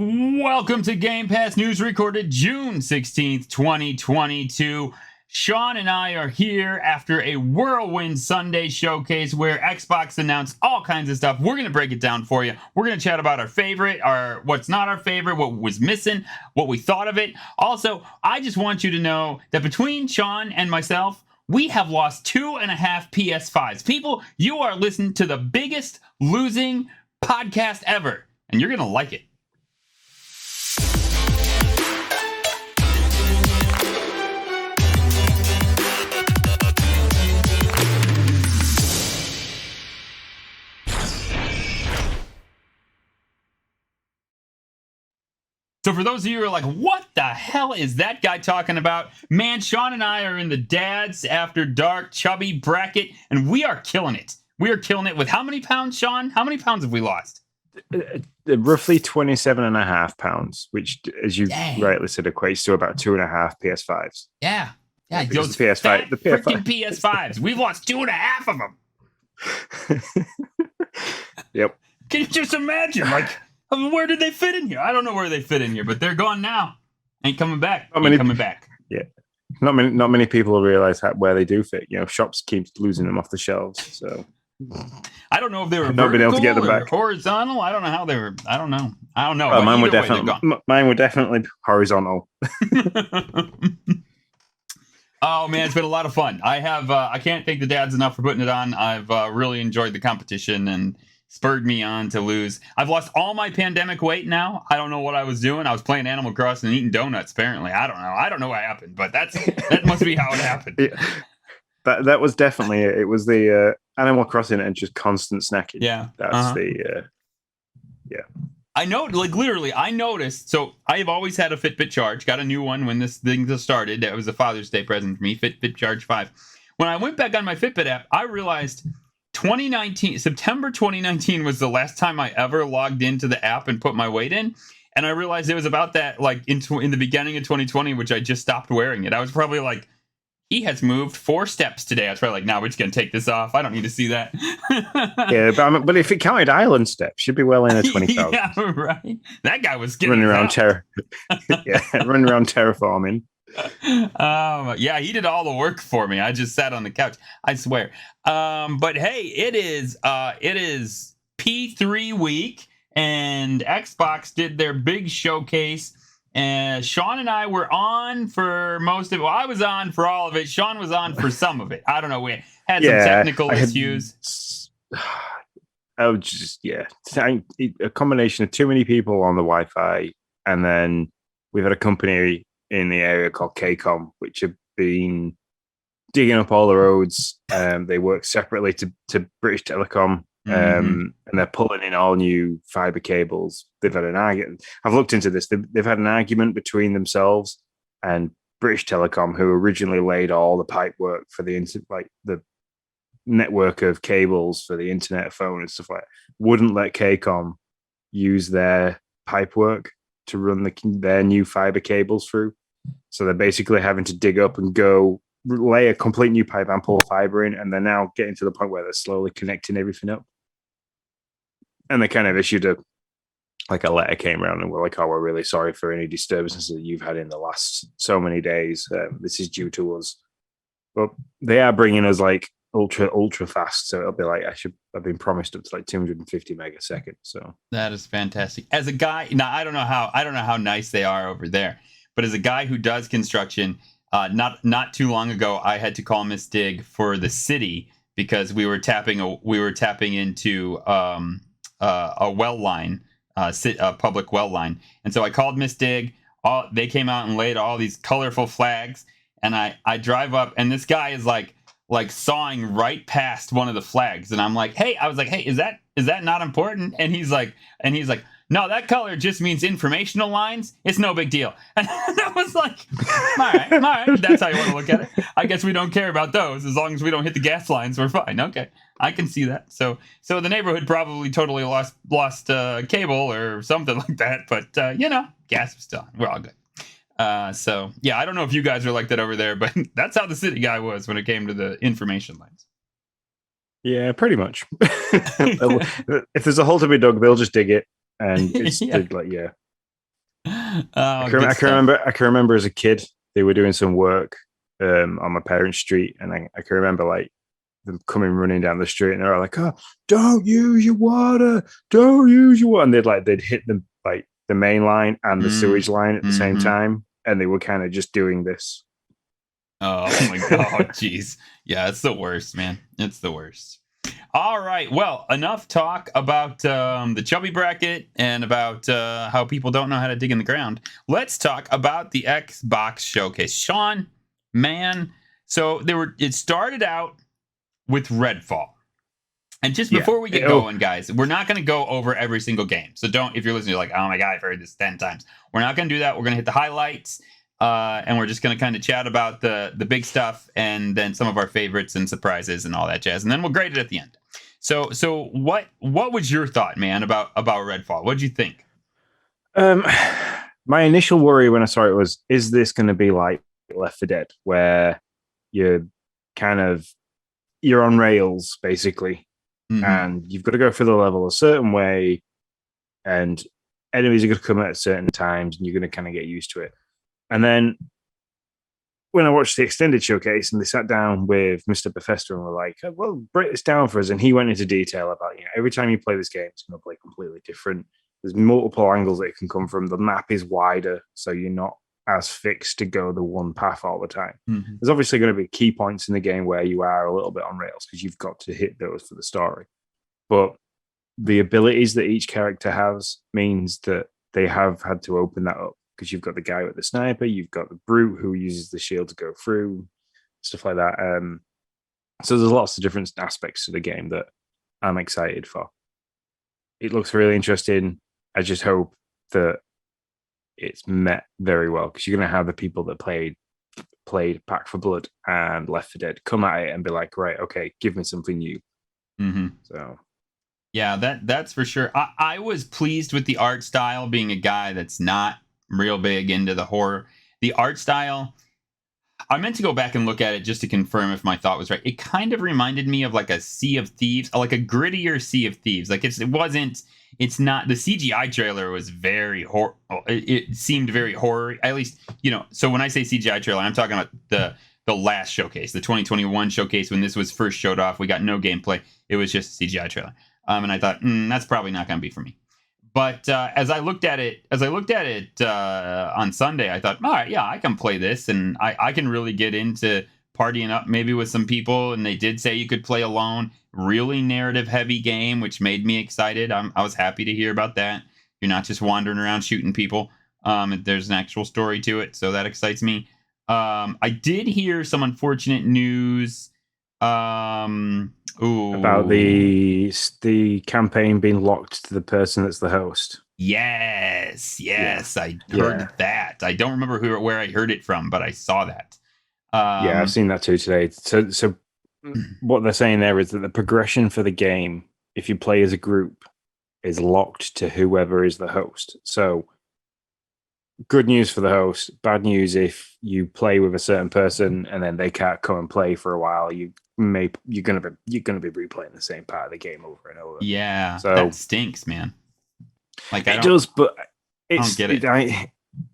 Welcome to Game Pass News, recorded June 16th, 2022. Sean and I are here after a whirlwind Sunday showcase where Xbox announced all kinds of stuff. We're going to break it down for you. We're going to chat about our favorite, our what's not our favorite, what was missing, what we thought of it. Also, I just want you to know that between Sean and myself, we have lost 2.5 PS5s. People, you are listening to the biggest losing podcast ever, and you're going to like it. So for those of you who are like, what the hell is that guy talking about? Man, Sean and I are in the Dads After Dark chubby bracket, and we are killing it. We are killing it with how many pounds, Sean? How many pounds have we lost? Roughly 27.5 pounds, which, as you rightly said, equates to about 2.5 PS5s. Yeah. Yeah, those PS5, the freaking PS5s. We've lost 2.5 of them. Yep. Can you just imagine? Like, where did they fit in here? I don't know where they fit in here, but they're gone now. Ain't coming back. Coming back. Yeah. Not many people realize where they do fit. You know, shops keep losing them off the shelves. So I don't know if they were not been able to get them back. Horizontal. I don't know how they were. I don't know. Well, mine were definitely horizontal. Oh man, it's been a lot of fun. I can't thank the dads enough for putting it on. I've really enjoyed the competition and spurred me on to lose. I've lost all my pandemic weight now. I don't know what I was doing. I was playing Animal Crossing and eating donuts, apparently. I don't know. I don't know what happened, but that must be how it happened. Yeah. That was definitely it. It was the Animal Crossing and just constant snacking. Yeah. That's yeah. I know, like literally, I noticed. So I have always had a Fitbit Charge. Got a new one when this thing started. That was a Father's Day present for me, Fitbit Charge 5. When I went back on my Fitbit app, I realized September 2019 was the last time I ever logged into the app and put my weight in. And I realized it was about that, like in the beginning of 2020, which I just stopped wearing it. I was probably like, he has moved 4 steps today. I was probably like, no, we're just going to take this off. I don't need to see that. Yeah, but if it counted island steps, you'd be well in a 20,000. Yeah, right. That guy was getting running around running around terraforming. Yeah, he did all the work for me. I just sat on the couch. I swear. But hey, it is P3 week, and Xbox did their big showcase. And Sean and I were on for most of it. Well, I was on for all of it. Sean was on for some of it. I don't know. We had some technical issues. A combination of too many people on the Wi-Fi, and then we've had a company in the area called KCOM, which have been digging up all the roads. They work separately to British Telecom, and they're pulling in all new fiber cables. They've had an argument. I've looked into this. They've had an argument between themselves and British Telecom, who originally laid all the pipe work for the network of cables for the internet, phone, and stuff like that. Wouldn't let KCOM use their pipe work to run their new fiber cables through. So they're basically having to dig up and go lay a complete new pipe and pull fiber in, and they're now getting to the point where they're slowly connecting everything up. And they kind of issued a letter came around and we're like, oh, we're really sorry for any disturbances that you've had in the last so many days. This is due to us. But they are bringing us like ultra fast, so it'll be like I've been promised up to like 250 megaseconds. So that is fantastic. As a guy, now I don't know how nice they are over there, but as a guy who does construction, not too long ago, I had to call Miss Dig for the city because we were tapping into a well line, a public well line, and so I called Miss Dig. They came out and laid all these colorful flags, and I drive up, and this guy is like sawing right past one of the flags, and I'm like, hey, is that not important? And he's like, no, that color just means informational lines. It's no big deal. And I was like, all right, that's how you want to look at it. I guess we don't care about those. As long as we don't hit the gas lines, we're fine. Okay, I can see that. So the neighborhood probably totally lost cable or something like that. But, gas was still on. We're all good. So, yeah, I don't know if you guys are like that over there, but that's how the city guy was when it came to the information lines. Yeah, pretty much. If there's a hole to be dug, they'll just dig it. And it's Yeah. like, yeah. Oh, good I can stuff. remember. I can remember as a kid they were doing some work on my parents' street, and I can remember like them coming running down the street, and they're like, "Oh, don't use your water! Don't use your water!" And they'd hit the like the main line and the Mm, sewage line at the same hmm time, and they were kind of just doing this. Oh my god, jeez. Yeah, it's the worst, man. It's the worst. All right. Well, enough talk about the chubby bracket and about how people don't know how to dig in the ground. Let's talk about the Xbox Showcase. Sean, man, so it started out with Redfall. And just Yeah. before we get going, guys, we're not going to go over every single game. So don't, if you're listening, you're like, oh my God, I've heard this 10 times. We're not going to do that. We're going to hit the highlights. And we're just going to kind of chat about the big stuff and then some of our favorites and surprises and all that jazz. And then we'll grade it at the end. So what was your thought, man, about Redfall? What did you think? Um, my initial worry when I saw it was, is this going to be like Left 4 Dead, where you're kind of you're on rails basically, Mm-hmm. and you've got to go through the level a certain way, and enemies are going to come at certain times, and you're going to kind of get used to it. And then when I watched the extended showcase, and they sat down with Mr. Bethesda and were like, "Well, break this down for us," and he went into detail about every time you play this game, it's going to play completely different. There's multiple angles that it can come from. The map is wider, so you're not as fixed to go the one path all the time. Mm-hmm. There's obviously going to be key points in the game where you are a little bit on rails because you've got to hit those for the story. But the abilities that each character has means that they have had to open that up because you've got the guy with the sniper, you've got the brute who uses the shield to go through, stuff like that. So there's lots of different aspects to the game that I'm excited for. It looks really interesting. I just hope that it's met very well because you're going to have the people that played Pack for Blood and Left 4 Dead come at it and be like, right, okay, give me something new. Mm-hmm. So Yeah, that's for sure. I was pleased with the art style, being a guy that's not real big into the horror. The art style, I meant to go back and look at it just to confirm if my thought was right. It kind of reminded me of like a Sea of Thieves, like a grittier Sea of Thieves. Like it's not, the CGI trailer was very it seemed very horror, at least, so when I say CGI trailer, I'm talking about the last showcase, the 2021 showcase, when this was first showed off. We got no gameplay. It was just a CGI trailer. And I thought, that's probably not going to be for me. But as I looked at it on Sunday, I thought, all right, yeah, I can play this, and I can really get into partying up maybe with some people. And they did say you could play alone. Really narrative heavy game, which made me excited. I was happy to hear about that. You're not just wandering around shooting people. There's an actual story to it, so that excites me. I did hear some unfortunate news. about Ooh. the campaign being locked to the person that's the host. Yes, Yeah. I heard Yeah. that. I don't remember where I heard it from, but I saw that. Yeah, I've seen that too today. So what they're saying there is that the progression for the game, if you play as a group, is locked to whoever is the host. So good news for the host, bad news if you play with a certain person and then they can't come and play for a while, you're gonna be replaying the same part of the game over and over. Yeah, So that stinks, man. Like it does, but I don't get it.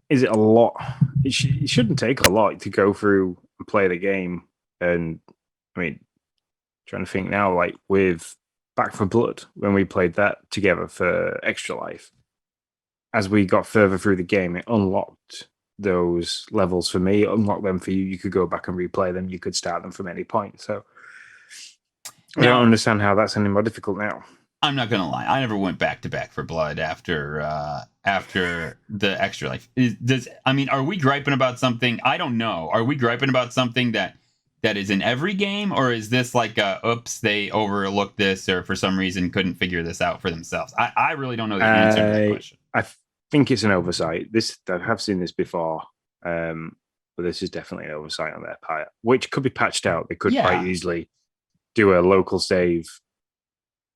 is it a lot? It shouldn't take a lot to go through and play the game. And I mean, trying to think now, like with Back for Blood, when we played that together for Extra Life, as we got further through the game, it unlocked those levels for me. It unlocked them for you. You could go back and replay them. You could start them from any point. So I don't Now, understand how that's any more difficult now. I'm not gonna lie. I never went back to Back for Blood after the Extra Life. Are we griping about something? I don't know. Are we griping about something that is in every game, or is this like oops, they overlooked this, or for some reason couldn't figure this out for themselves? I really don't know the answer to that question. I think it's an oversight. I have seen this before, but this is definitely an oversight on their part, which could be patched out. They could quite easily do a local save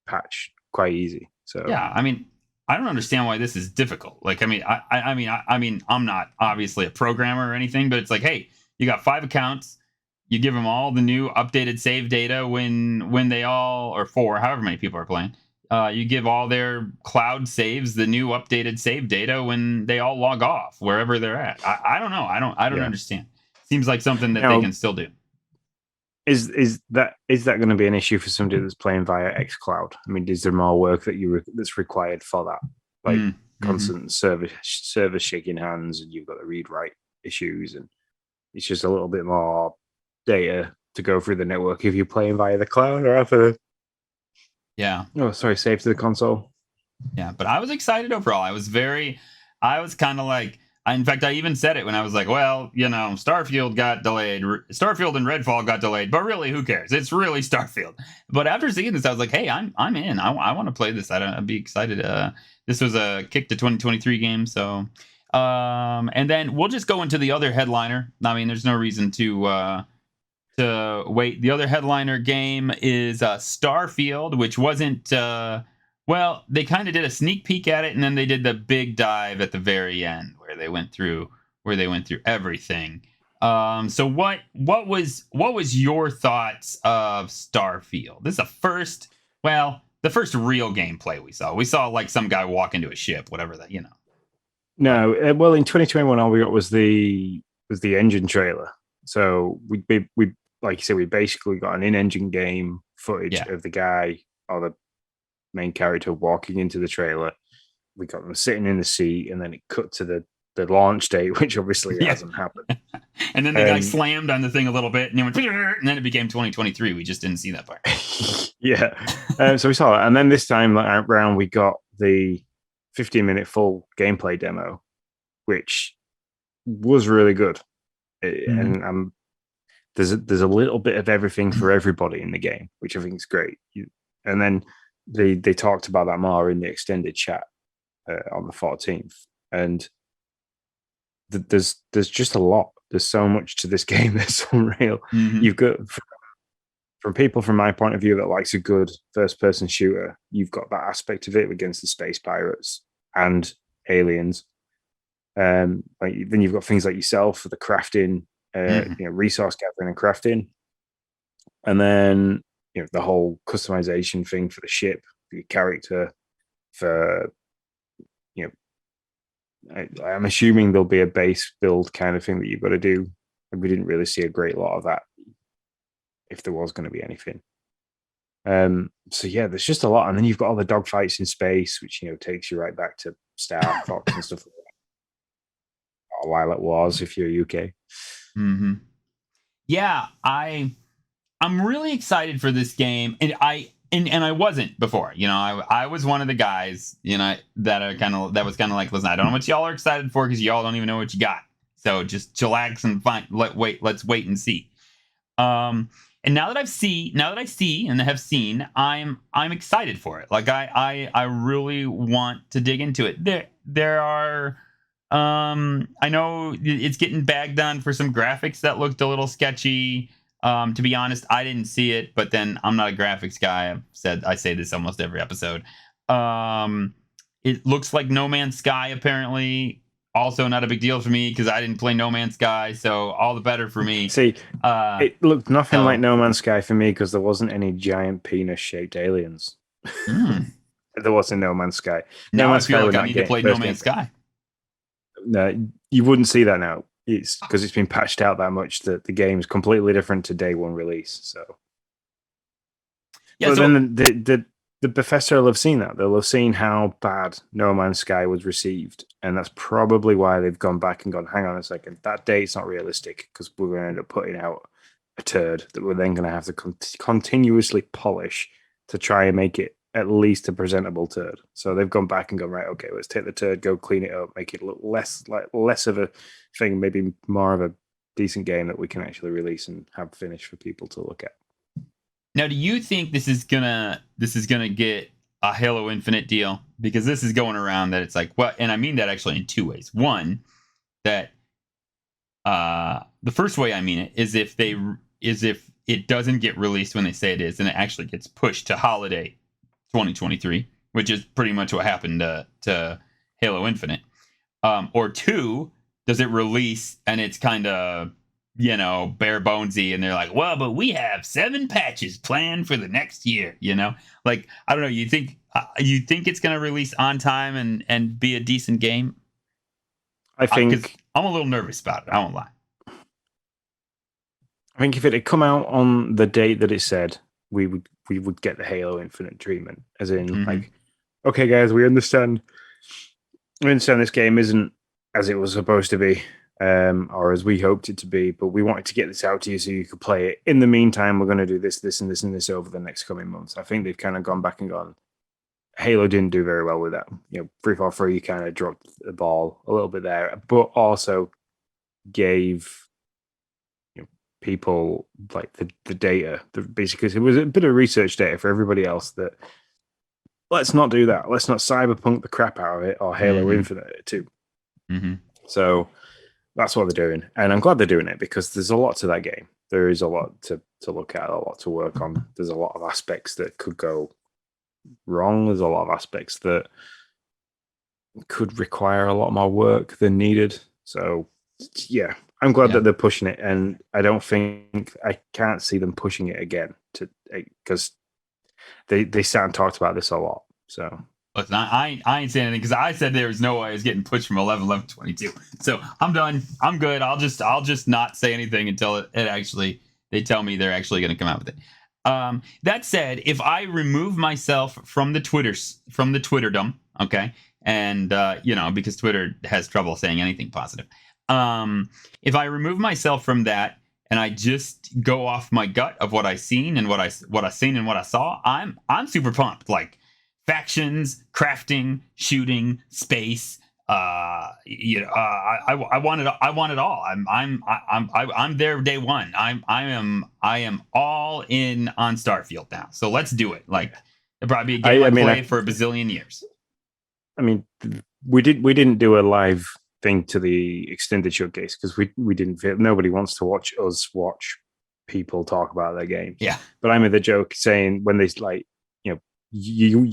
patch quite easy. So yeah, I don't understand why this is difficult. Like, I'm not obviously a programmer or anything, but it's like, hey, you got 5 accounts. You give them all the new updated save data when they all, or 4, however many people are playing. You give all their cloud saves the new updated save data when they all log off wherever they're at. I don't know. I don't Yeah. understand. Seems like something that they Now, can still do. is that going to be an issue for somebody that's playing via xCloud? I mean, is there more work that's required for that, like Mm-hmm. constant server shaking hands, and you've got the read write issues, and it's just a little bit more data to go through the network if you're playing via the cloud or other. Yeah. Oh, sorry, save to the console. Yeah, but I was excited overall. I was kind of like, in fact, I even said it when I was like, well, Starfield got delayed. Starfield and Redfall got delayed, but really, who cares? It's really Starfield. But after seeing this, I was like, hey, I'm in. I want to play this. I'd be excited. This was a kick to 2023 game. So, and then we'll just go into the other headliner. I mean, there's no reason to wait. The other headliner game is Starfield, which wasn't. Well, they kind of did a sneak peek at it, and then they did the big dive at the very end, where they went through everything. So what was your thoughts of Starfield? This is the first real gameplay we saw. We saw like some guy walk into a ship, whatever that. No, well, in 2021, all we got was the engine trailer. So we like you said, we basically got an in-engine game footage Yeah. of the guy or the main character walking into the trailer. We got them sitting in the seat, and then it cut to the launch date, which obviously Yeah. hasn't happened. And then the guy slammed on the thing a little bit, and then it became 2023. We just didn't see that part. Yeah. So we saw it, and then this time around, we got the 15-minute full gameplay demo, which was really good. And there's a little bit of everything for everybody in the game, which I think is great. And then they talked about that more in the extended chat on the 14th, and there's just a lot. There's so much to this game that's unreal. You've got, from people from my point of view that likes a good first-person shooter, you've got that aspect of it against the space pirates and aliens. Then you've got things like yourself for the crafting, resource gathering and crafting, and then the whole customization thing for the ship, for your character, for I'm assuming there'll be a base build kind of thing that you've got to do. And we didn't really see a great lot of that, if there was going to be anything. So yeah, there's just a lot, and then you've got all the dogfights in space, which takes you right back to Star Fox and stuff like that. A while it was, if you're UK. Yeah, I'm really excited for this game, and I wasn't before. I was one of the guys, that was kind of like, listen, I don't know what y'all are excited for because y'all don't even know what you got. So just chillax and let's wait and see. And now that I see and have seen, I'm excited for it. Like I really want to dig into it. There are I know it's getting bagged on for some graphics that looked a little sketchy. To be honest, I didn't see it, but then I'm not a graphics guy. I say this almost every episode. It looks like No Man's Sky, apparently. Also not a big deal for me because I didn't play No Man's Sky, so all the better for me. See, it looked nothing like No Man's Sky for me because there wasn't any giant penis-shaped aliens. There wasn't No Man's Sky. Now I feel like I need to play No Man's Sky. No, you wouldn't see that now. It's because it's been patched out that much that the game is completely different to day one release. So, yeah. But then the Bethesda will have seen that. They'll have seen how bad No Man's Sky was received, and that's probably why they've gone back and gone, hang on a second, that date's not realistic because we're going to end up putting out a turd that we're then going to have to continuously polish to try and make it at least a presentable turd. So they've gone back and gone, right, okay, let's take the turd, go clean it up, make it look less of a thing, maybe more of a decent game that we can actually release and have finished for people to look at. Now, do you think this is gonna get a Halo Infinite deal? Because this is going around that it's like, well, and I mean that actually in two ways. One, that the first way I mean it is if it doesn't get released when they say it is, and it actually gets pushed to holiday 2023, which is pretty much what happened to Halo Infinite. Or two, does it release and it's kind of bare bonesy, and they're like, well, but we have 7 patches planned for the next year. Like, I don't know. You think it's going to release on time and be a decent game? I Because think I'm a little nervous about it. I won't lie. I think if it had come out on the date that it said, we would get the Halo Infinite treatment, as in Hmm. like, okay, guys, we understand this game isn't as it was supposed to be, or as we hoped it to be, but we wanted to get this out to you so you could play it. In the meantime, we're going to do this, this, and this, and this over the next coming months. I think they've kind of gone back and gone. Halo didn't do very well with that. 343 kind of dropped the ball a little bit there, but also gave people like the data, basically it was a bit of research data for everybody else that let's not do that. Let's not cyberpunk the crap out of it or Halo Hmm. Infinite too. Hmm. So that's what they're doing. And I'm glad they're doing it because there's a lot to that game. There is a lot to look at, a lot to work on. There's a lot of aspects that could go wrong. There's a lot of aspects that could require a lot more work than needed. So yeah, I'm glad Yeah. that they're pushing it, and I can't see them pushing it again because they sat and talked about this a lot. So Listen, I ain't saying anything because I said there was no way I was getting pushed from 11, 11, 22. So I'm done. I'm good. I'll just not say anything until it actually they tell me they're actually going to come out with it. That said, if I remove myself from the Twitterdom, okay, and because Twitter has trouble saying anything positive. If I remove myself from that and I just go off my gut of what I seen and what I seen and what I saw, I'm super pumped. Like factions, crafting, shooting, space. I want it. I want it all. I'm there day one. I am all in on Starfield now. So let's do it. Like it'll probably be a game I play for a bazillion years. I mean, we didn't do a live thing to the extended showcase because we didn't feel nobody wants to watch us watch people talk about their games. Yeah. But I made the joke saying when they like, you're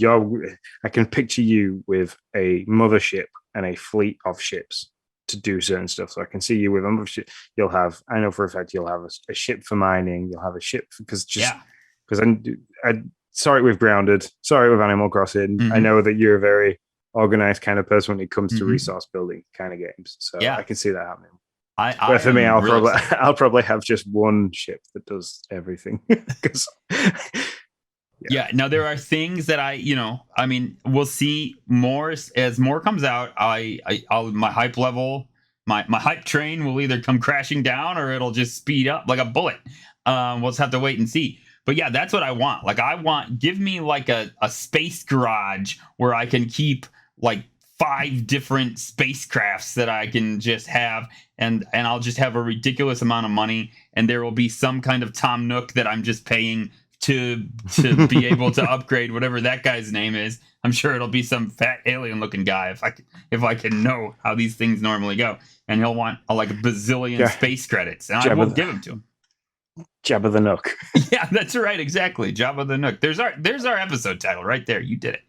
I can picture you with a mothership and a fleet of ships to do certain stuff. So I can see you with a mothership. I know for a fact you'll have a ship for mining. You'll have a ship because I sorry with Grounded, sorry with Animal Crossing. Mm-hmm. I know that you're a very organized kind of person when it comes to resource building kind of games. So I can see that happening. But for me, I'll probably have just one ship that does everything. Yeah. Now there are things that we'll see more as more comes out. I'll my hype level, my hype train will either come crashing down or it'll just speed up like a bullet. We'll just have to wait and see. But yeah, that's what I want. Like give me like a space garage where I can keep like 5 different spacecrafts that I can just have, and I'll just have a ridiculous amount of money, and there will be some kind of Tom Nook that I'm just paying to be able to upgrade whatever that guy's name is. I'm sure it'll be some fat alien looking guy if I can know how these things normally go, and he'll want like a bazillion space credits, and I will give them to him. Jabba the Nook. Yeah, that's right, exactly. Jabba the Nook. There's our episode title right there. You did it.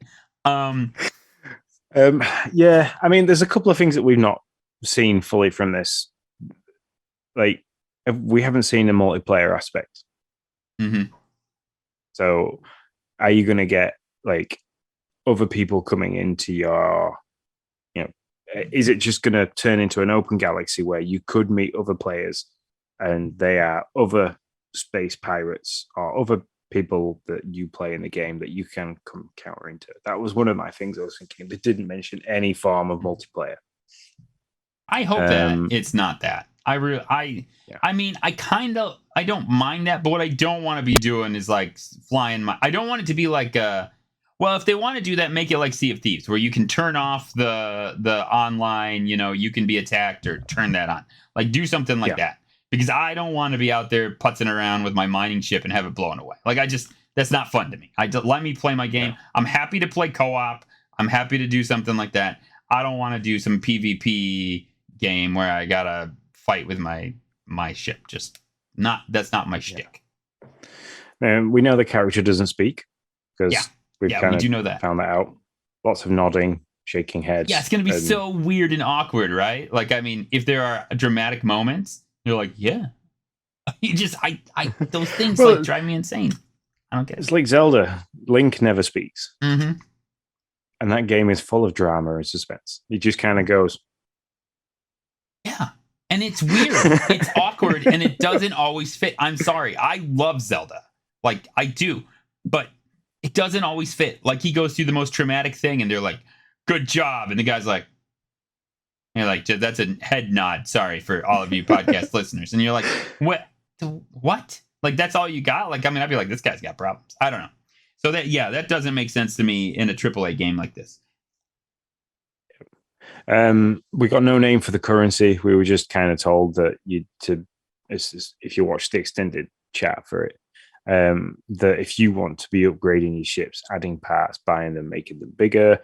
Yeah, I mean, there's a couple of things that we've not seen fully from this. Like, we haven't seen a multiplayer aspect. Mm-hmm. So, are you going to get like other people coming into your, is it just going to turn into an open galaxy where you could meet other players and they are other space pirates or other people that you play in the game that you can come counter into? That was one of my things I was thinking. They didn't mention any form of multiplayer. I hope that it's not that. I mean, I don't mind that, but what I don't want to be doing is like flying I don't want it to be like well, if they want to do that, make it like Sea of Thieves, where you can turn off the online, you can be attacked or turn that on. Like do something like that. Because I don't want to be out there putzing around with my mining ship and have it blown away. Like that's not fun to me. Let me play my game. I'm happy to play co-op. I'm happy to do something like that. I don't want to do some PvP game where I gotta fight with my ship. That's not my shtick. And we know the character doesn't speak because we do know that. Found that out. Lots of nodding, shaking heads. Yeah, it's gonna be so weird and awkward, right? Like, I mean, if there are dramatic moments, you're like, yeah, You just, those things Well, like drive me insane. I don't get it's it. like Zelda. Link never speaks, Mm-hmm. and that game is full of drama and suspense. It just kind of goes. Yeah. And it's weird. It's awkward and it doesn't always fit. I'm sorry. I love Zelda. Like, I do. But it doesn't always fit. Like, he goes through the most traumatic thing and they're like, good job. And the guy's like, you're like, that's a head nod. Sorry for all of you podcast listeners. And you're like, what? What? Like, that's all you got? Like, I mean, I'd be like, this guy's got problems. I don't know. So that, yeah, that doesn't make sense to me in a AAA game like this. We got no name for the currency. We were just kind of told that if you watch the extended chat for it, that if you want to be upgrading your ships, adding parts, buying them, making them bigger,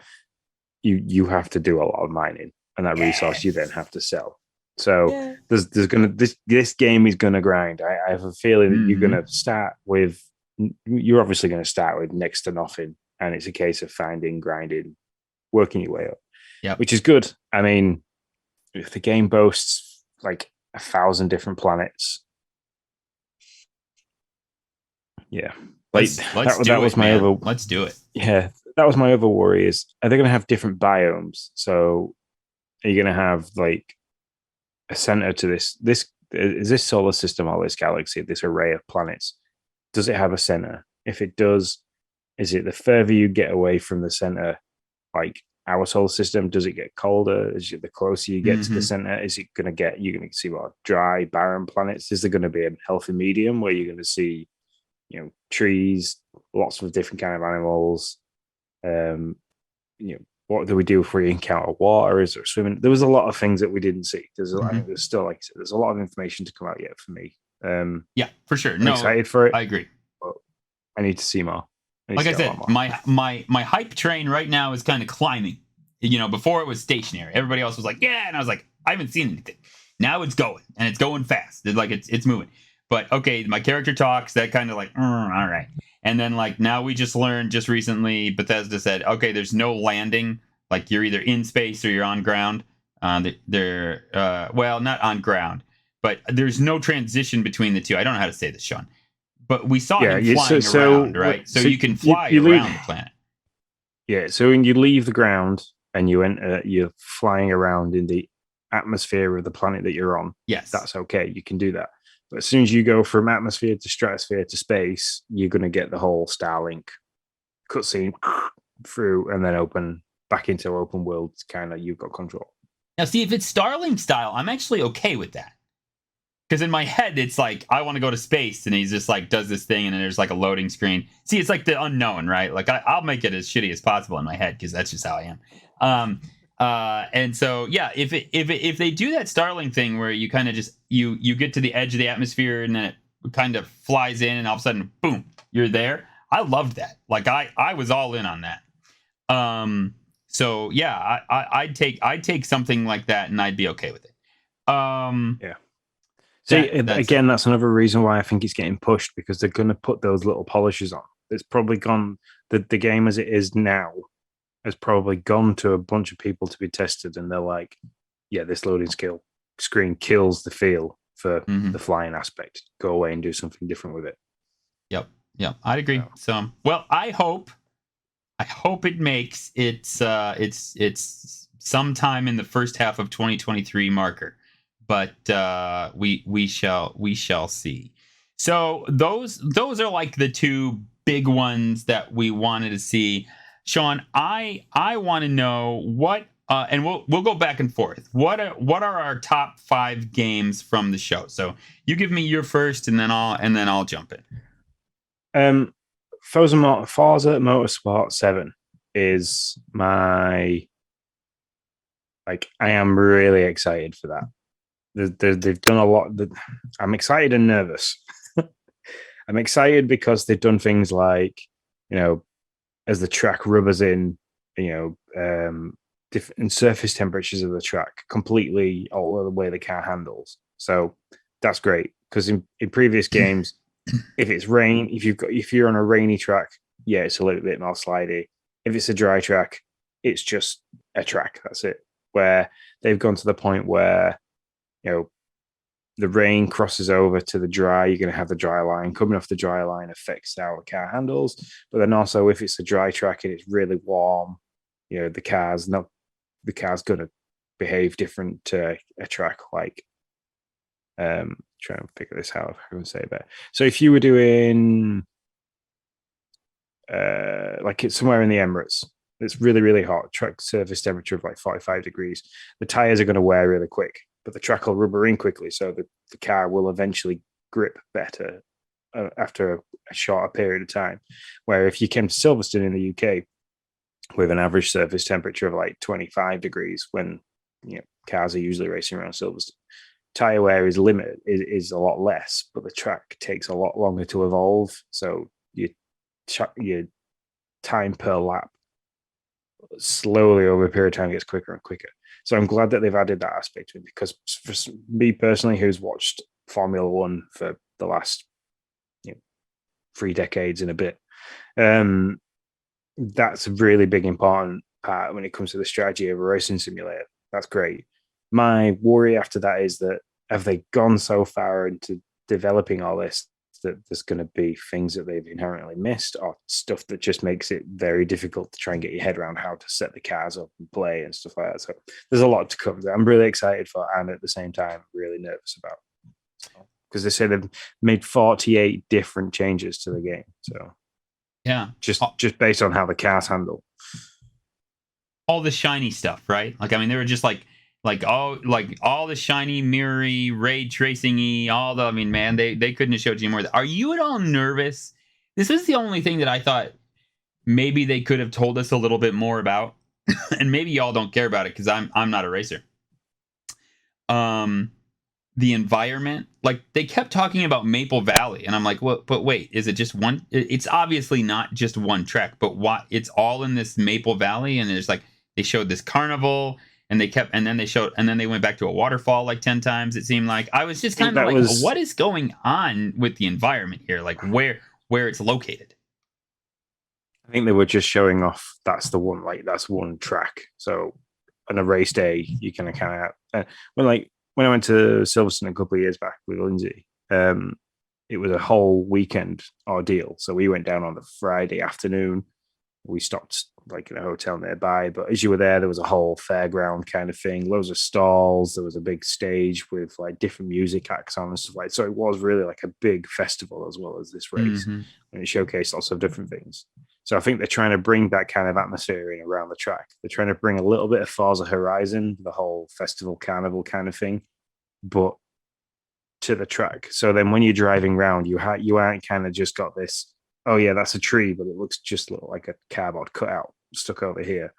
you have to do a lot of mining, and that resource you then have to sell. So there's gonna this game is gonna grind. I have a feeling that you're obviously gonna start with next to nothing, and it's a case of finding, grinding, working your way up. Yep. Which is good. I mean, if the game boasts like 1,000 different planets, yeah, like let's that was my other. Let's do it. Yeah, that was my other worry. Is are they going to have different biomes? So are you going to have like a center to this? This is this solar system or this galaxy, this array of planets. Does it have a center? If it does, is it the further you get away from the center, like our solar system, does it get colder as the closer you get to the center? Is it going to get, you're going to see what, dry, barren planets? Is there going to be a healthy medium where you're going to see, trees, lots of different kind of animals? What do we do if we encounter water? Is there swimming? There was a lot of things that we didn't see. I think there's still, like I said, there's a lot of information to come out yet for me. Yeah, for sure. I'm excited for it. I agree. But I need to see more. Like I said, my hype train right now is kind of climbing. Before it was stationary. Everybody else was like, yeah, and I was like, I haven't seen anything. Now it's going, and it's going fast. It's moving. But okay, my character talks. That kind of like, all right. And then like now we just learned just recently, Bethesda said, okay, there's no landing. Like you're either in space or you're on ground. Well, not on ground, but there's no transition between the two. I don't know how to say this, Sean. But we saw him flying around, right? So you can fly around the planet. Yeah, so when you leave the ground and you're flying around in the atmosphere of the planet that you're on, yes, that's okay. You can do that. But as soon as you go from atmosphere to stratosphere to space, you're going to get the whole Starlink cutscene through and then open back into open world. Kind of, you've got control. Now, see, if it's Starlink style, I'm actually okay with that. Because in my head, it's like, I want to go to space, and he's just like, does this thing, and then there's like a loading screen. See, it's like the unknown, right? Like, I'll make it as shitty as possible in my head, because that's just how I am. And so, yeah, if they do that Starlink thing where you kind of just, you get to the edge of the atmosphere, and then it kind of flies in, and all of a sudden, boom, you're there. I loved that. Like, I was all in on that. So, yeah, I'd take something like that, and I'd be okay with it. Yeah. See, again, that's another reason why I think it's getting pushed, because they're going to put those little polishes on. It's probably gone, the game as it is now has probably gone to a bunch of people to be tested, and they're like, yeah, this loading screen kills the feel for the flying aspect. Go away and do something different with it. Yep, I'd agree. So, well, I hope it makes it's sometime in the first half of 2023 marker. But we shall see. So those are like the two big ones that we wanted to see. Sean, I want to know what and we'll go back and forth. What are our top 5 games from the show? So you give me your first, and then I'll jump in. Forza Motorsport 7 is my, like, I am really excited for that. They've done a lot. I'm excited and nervous. I'm excited because they've done things like, as the track rubbers in, different surface temperatures of the track completely alter the way the car handles. So that's great, because in previous games, if it's rain, if you're on a rainy track, yeah, it's a little bit more slidey. If it's a dry track, it's just a track. That's it. Where they've gone to the point where, the rain crosses over to the dry, you're going to have the dry line. Coming off the dry line affects how the car handles. But then also, if it's a dry track and it's really warm, the car's going to behave different to a track like. Trying to figure this out. If I can say that. So if you were doing like it's somewhere in the Emirates, it's really, really hot. Track surface temperature of like 45 degrees. The tires are going to wear really quick, but the track will rubber in quickly, so the car will eventually grip better after a shorter period of time. Where if you came to Silverstone in the UK with an average surface temperature of like 25 degrees, when cars are usually racing around Silverstone, tire wear is limited, is a lot less, but the track takes a lot longer to evolve. So your time per lap slowly over a period of time gets quicker and quicker. So I'm glad that they've added that aspect to it, because for me personally, who's watched Formula One for the last 3 decades and a bit, that's a really big important part when it comes to the strategy of a racing simulator. That's great. My worry after that is that have they gone so far into developing all this that there's going to be things that they've inherently missed, or stuff that just makes it very difficult to try and get your head around how to set the cars up and play and stuff like that. So there's a lot to come that I'm really excited for, and at the same time really nervous about, because they say they've made 48 different changes to the game. So yeah, just based on how the cars handle all the shiny stuff, right? Like, I mean, they were just like all the shiny, mirrory, ray tracing-y, I mean, man, they couldn't have showed you more. Are you at all nervous? This is the only thing that I thought maybe they could have told us a little bit more about, and maybe y'all don't care about it because I'm not a racer. The environment, like they kept talking about Maple Valley, and I'm like, well, but wait, is it just one? It's obviously not just one track, but what? It's all in this Maple Valley, and there's like they showed this carnival. And then they went back to a waterfall like 10 times. It seemed like I was just kind of like, what is going on with the environment here? Like where it's located. I think they were just showing off. That's one track. So on a race day, you can kind of when I went to Silverstone a couple of years back with Lindsay, it was a whole weekend ordeal. So we went down on the Friday afternoon. We stopped like in a hotel nearby, but as you were there was a whole fairground kind of thing, loads of stalls. There was a big stage with like different music acts on and stuff like that. So it was really like a big festival as well as this race, and it showcased lots of different things. So I think they're trying to bring that kind of atmosphere in around the track. They're trying to bring a little bit of Forza Horizon, the whole festival carnival kind of thing, but to the track. So then when you're driving around, you aren't kind of just got this, oh yeah, that's a tree, but it looks just like a cardboard cutout stuck over here.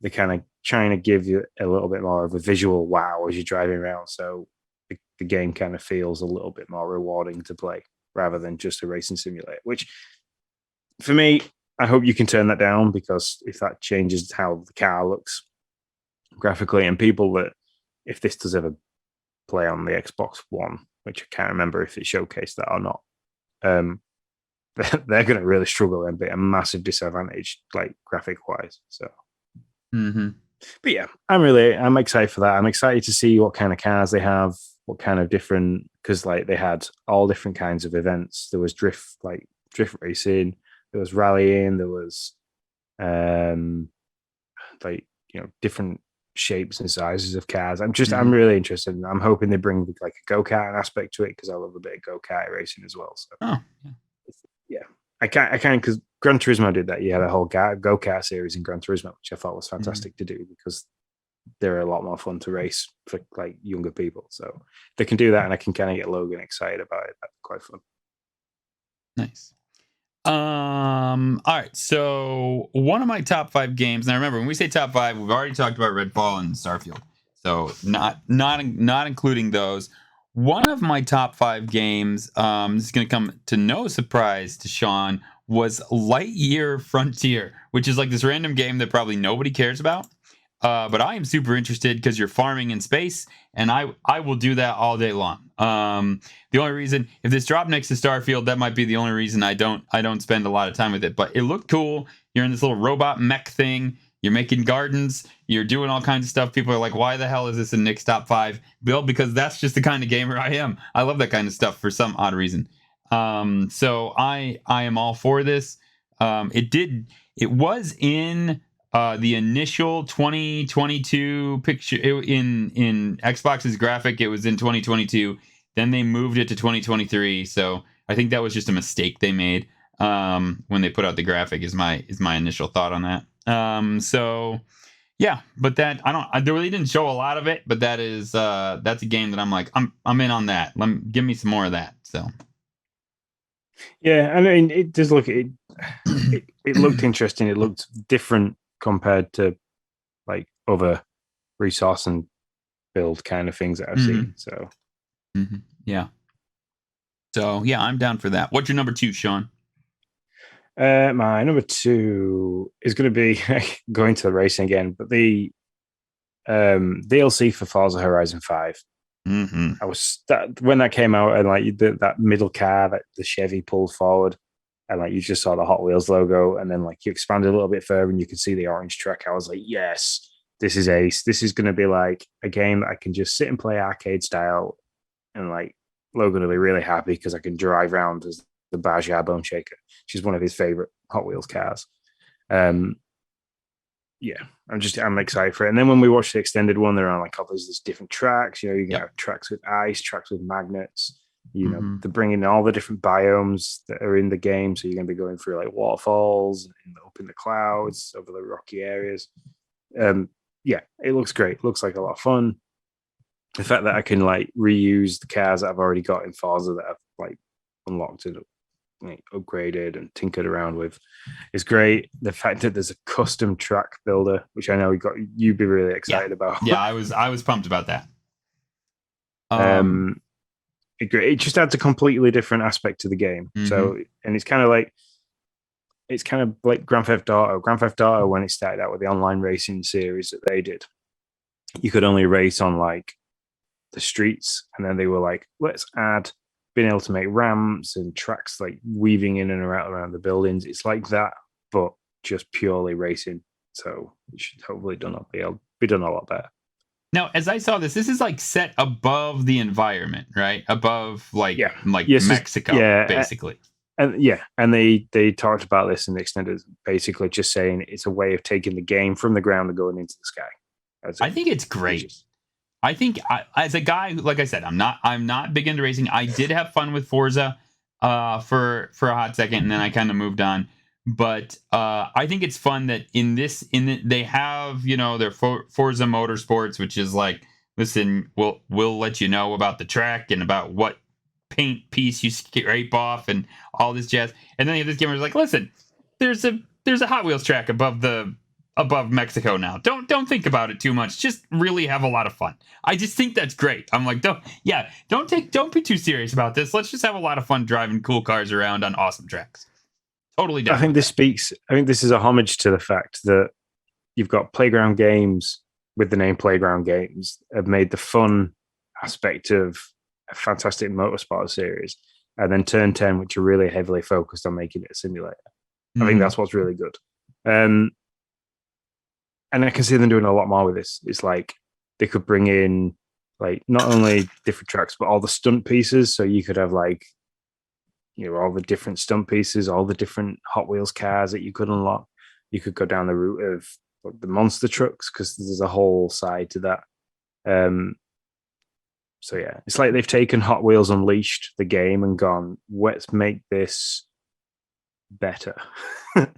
They're kind of trying to give you a little bit more of a visual wow as you're driving around, so the game kind of feels a little bit more rewarding to play rather than just a racing simulator. Which, for me, I hope you can turn that down, because if that changes how the car looks graphically, and people that, if this does ever play on the Xbox One, which I can't remember if it showcased that or not, they're going to really struggle and be a massive disadvantage, like graphic wise. So, but yeah, I'm excited for that. I'm excited to see what kind of cars they have, what kind of different, because like they had all different kinds of events. There was drift racing, there was rallying, there was different shapes and sizes of cars. I'm really interested, and I'm hoping they bring like a go-kart aspect to it, because I love a bit of go-kart racing as well. So yeah, I can't because Gran Turismo did that. You had a whole go-kart series in Gran Turismo, which I thought was fantastic to do, because they're a lot more fun to race for like younger people. So they can do that, and I can kind of get Logan excited about it. That's quite fun. Nice. All right. So one of my top 5 games. Now remember, when we say top 5, we've already talked about Redfall and Starfield. So not including those. One of my top 5 games, this is going to come to no surprise to Sean, was Lightyear Frontier, which is like this random game that probably nobody cares about. But I am super interested because you're farming in space, and I will do that all day long. The only reason, if this dropped next to Starfield, that might be the only reason I don't spend a lot of time with it. But it looked cool. You're in this little robot mech thing. You're making gardens. You're doing all kinds of stuff. People are like, why the hell is this in Nick's top 5? Bill, because that's just the kind of gamer I am. I love that kind of stuff for some odd reason. So I am all for this. It was in the initial 2022 picture in Xbox's graphic. It was in 2022. Then they moved it to 2023. So I think that was just a mistake they made when they put out the graphic. Is my initial thought on that. So yeah, but that they really didn't show a lot of it, but that's a game that I'm like, I'm in on that. Give me some more of that. So yeah, I mean, it does look it looked interesting. It looked different compared to like other resource and build kind of things that I've seen. So yeah. So yeah, I'm down for that. What's your number 2, Sean? My number 2 is going to be going to the racing again, but the DLC for Forza Horizon 5. I was when that came out, and like that middle car that the Chevy pulled forward, and like you just saw the Hot Wheels logo, and then like you expanded a little bit further and you could see the orange truck. I was like, yes, this is ace. This is going to be like a game that I can just sit and play arcade style, and like Logan will be really happy because I can drive around as the Baja Bone Shaker. She's one of his favorite Hot Wheels cars. Yeah, I'm excited for it. And then when we watched the extended one, they're on like, oh, there's different tracks. You know, you can have tracks with ice, tracks with magnets. You know, they're bringing in all the different biomes that are in the game. So you're going to be going through like waterfalls and up in the clouds over the rocky areas. Yeah, it looks great. It looks like a lot of fun. The fact that I can like reuse the cars that I've already got in Forza that I've like unlocked and like upgraded and tinkered around with is great. The fact that there's a custom track builder, which I know you'd be really excited about. Yeah, I was pumped about that. It just adds a completely different aspect to the game. So, and it's kind of like Grand Theft Auto. Grand Theft Auto, when it started out with the online racing series that they did, you could only race on like the streets, and then they were like, let's add being able to make ramps and tracks like weaving in and around the buildings. It's like that, but just purely racing. So it should hopefully be done a lot better. Now, as I saw this is like set above the environment, right? Above Mexico, basically. And they talked about this in the extended, basically just saying it's a way of taking the game from the ground and going into the sky. I think it's great. I think as a guy, like I said, I'm not big into racing. I did have fun with Forza for a hot second, and then I kind of moved on. But I think it's fun that they have, you know, their Forza Motorsports, which is like, listen, we'll let you know about the track and about what paint piece you scrape off and all this jazz. And then you have this gamer's like, listen, there's a Hot Wheels track above Mexico now. Don't think about it too much. Just really have a lot of fun. I just think that's great. I'm like, don't be too serious about this. Let's just have a lot of fun driving cool cars around on awesome tracks. Totally down. I think this is a homage to the fact that you've got Playground Games with the name Playground Games have made the fun aspect of a fantastic motorsport series, and then Turn 10, which are really heavily focused on making it a simulator. I think that's what's really good. And I can see them doing a lot more with this. It's like they could bring in like not only different tracks, but all the stunt pieces. So you could have like, you know, all the different stunt pieces, all the different Hot Wheels cars that you could unlock. You could go down the route of the monster trucks because there's a whole side to that. So yeah, it's like they've taken Hot Wheels Unleashed, the game, and gone, let's make this better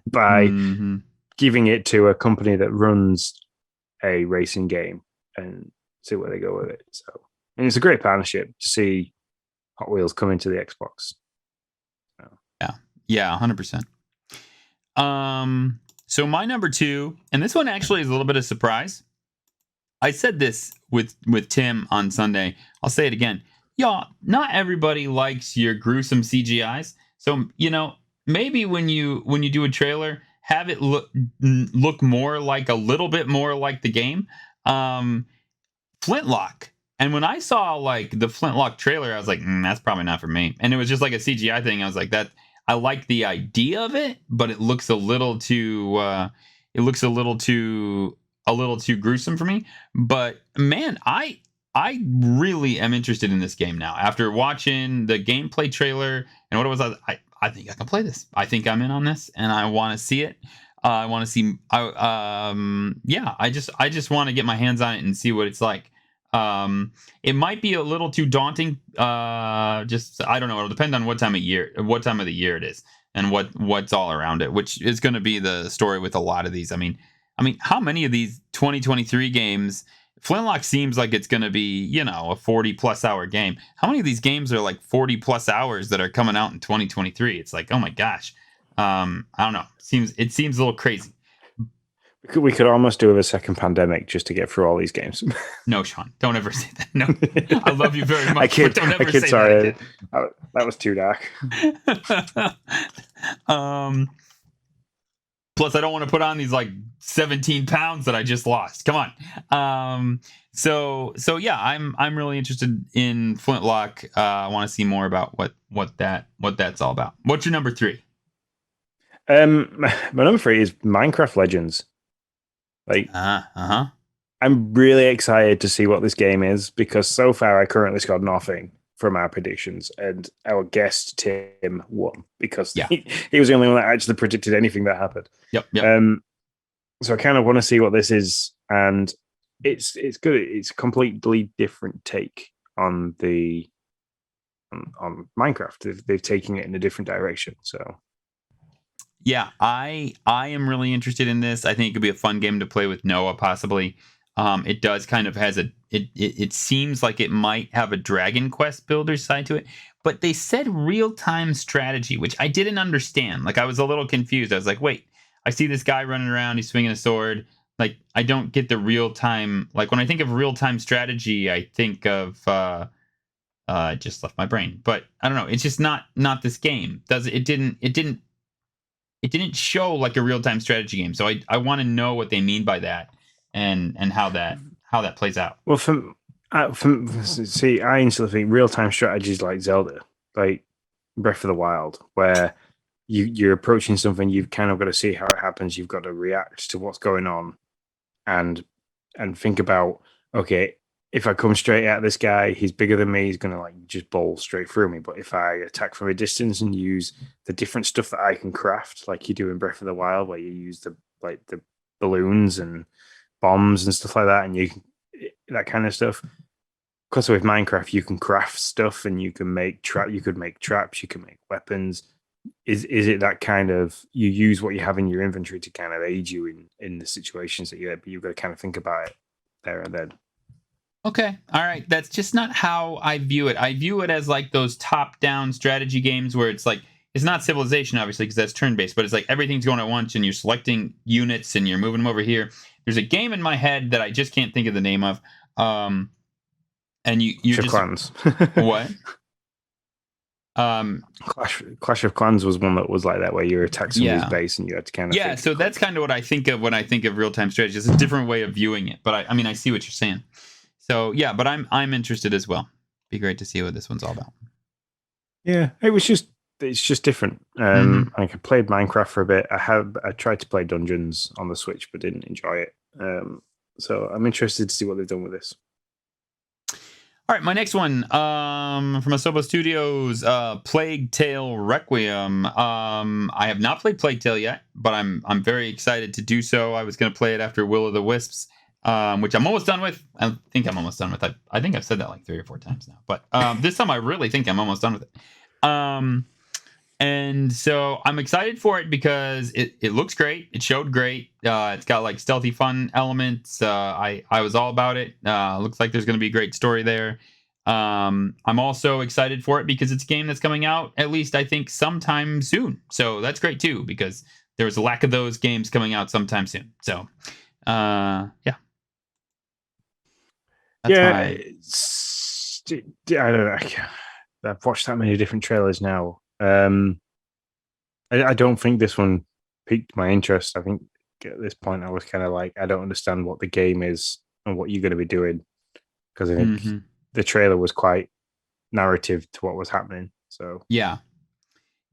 by giving it to a company that runs a racing game and see where they go with it. So, and it's a great partnership to see Hot Wheels come into the Xbox. So. Yeah, 100%. So my number 2, and this one actually is a little bit of surprise. I said this with Tim on Sunday. I'll say it again. Y'all, not everybody likes your gruesome CGIs. So, you know, maybe when you do a trailer, have it look more like a little bit more like the game. Flintlock. And when I saw like the Flintlock trailer, I was like, that's probably not for me. And it was just like a CGI thing. I was like, I like the idea of it, but it looks a little too it looks a little too gruesome for me. But man, I really am interested in this game now. After watching the gameplay trailer and what it was, I think I can play this. I think I'm in on this, and I want to see it. I want to see. Yeah. I just want to get my hands on it and see what it's like. It might be a little too daunting. Just I don't know. It'll depend on what time of the year it is, and what's all around it, which is going to be the story with a lot of these. I mean, how many of these 2023 games? Flintlock seems like it's going to be, a 40+ hour game. How many of these games are like 40+ hours that are coming out in 2023? It's like, oh my gosh. I don't know. It seems a little crazy. We could almost do with a second pandemic just to get through all these games. No, Sean, don't ever say that. No, I love you very much. But don't ever say that again. That was too dark. Plus, I don't want to put on these like 17 pounds that I just lost. Come on. So yeah, I'm really interested in Flintlock. I want to see more about what that's all about. What's your number 3? My number 3 is Minecraft Legends. I'm really excited to see what this game is because so far I currently scored nothing from our predictions, and our guest Tim won because he was the only one that actually predicted anything that happened. Yep. So I kind of want to see what this is, and it's good. It's a completely different take on on Minecraft. They've taken it in a different direction. So yeah, I am really interested in this. I think it could be a fun game to play with Noah, possibly. It does kind of has it seems like it might have a Dragon Quest builder side to it, but they said real-time strategy, which I didn't understand. Like I was a little confused. I was like, wait, I see this guy running around, he's swinging a sword. Like I don't get the real-time. Like when I think of real-time strategy, I think of I just left my brain. But I don't know. It's just not this game. It didn't show like a real-time strategy game. So I want to know what they mean by that. And how that plays out. Well, I instantly think real-time strategies like Zelda, like Breath of the Wild, where you're approaching something, you've kind of got to see how it happens, you've got to react to what's going on, and think about, okay, if I come straight at this guy, he's bigger than me, he's going to like just bowl straight through me. But if I attack from a distance and use the different stuff that I can craft, like you do in Breath of the Wild, where you use the balloons and bombs and stuff like that, and that kind of stuff. Because with Minecraft, you can craft stuff and you can make you could make traps, you can make weapons. Is it that kind of, you use what you have in your inventory to kind of aid you in the situations that you're in, but you've got to kind of think about it there and then. Okay, all right. That's just not how I view it. I view it as like those top-down strategy games where it's like, it's not Civilization, obviously, because that's turn-based, but it's like everything's going at once and you're selecting units and you're moving them over here. There's a game in my head that I just can't think of the name of. And you just... Clans. What? Clash of Clans was one that was like that, where you attack somebody's base and you had to kind of... Yeah, so that's kind of what I think of when I think of real-time strategy. It's a different way of viewing it, but I see what you're saying. So yeah, but I'm interested as well. Be great to see what this one's all about. Yeah, it's just different. I played Minecraft for a bit. I tried to play Dungeons on the Switch, but didn't enjoy it. So I'm interested to see what they've done with this. All right, my next one from Asobo Studios, Plague Tale Requiem. I have not played Plague Tale yet, but I'm very excited to do so. I was going to play it after Will of the Wisps, which I'm almost done with. I think I'm almost done with it. I think I've said that like 3 or 4 times now, but this time I really think I'm almost done with it. And so I'm excited for it because it looks great. It showed great. It's got like stealthy fun elements. I was all about it. Looks like there's going to be a great story there. I'm also excited for it because it's a game that's coming out, at least I think, sometime soon. So that's great too, because there was a lack of those games coming out sometime soon. So, yeah. I don't know. I've watched that many different trailers now. I don't think this one piqued my interest. I think at this point I was kind of like, I don't understand what the game is and what you're going to be doing, because I think the trailer was quite narrative to what was happening. So yeah,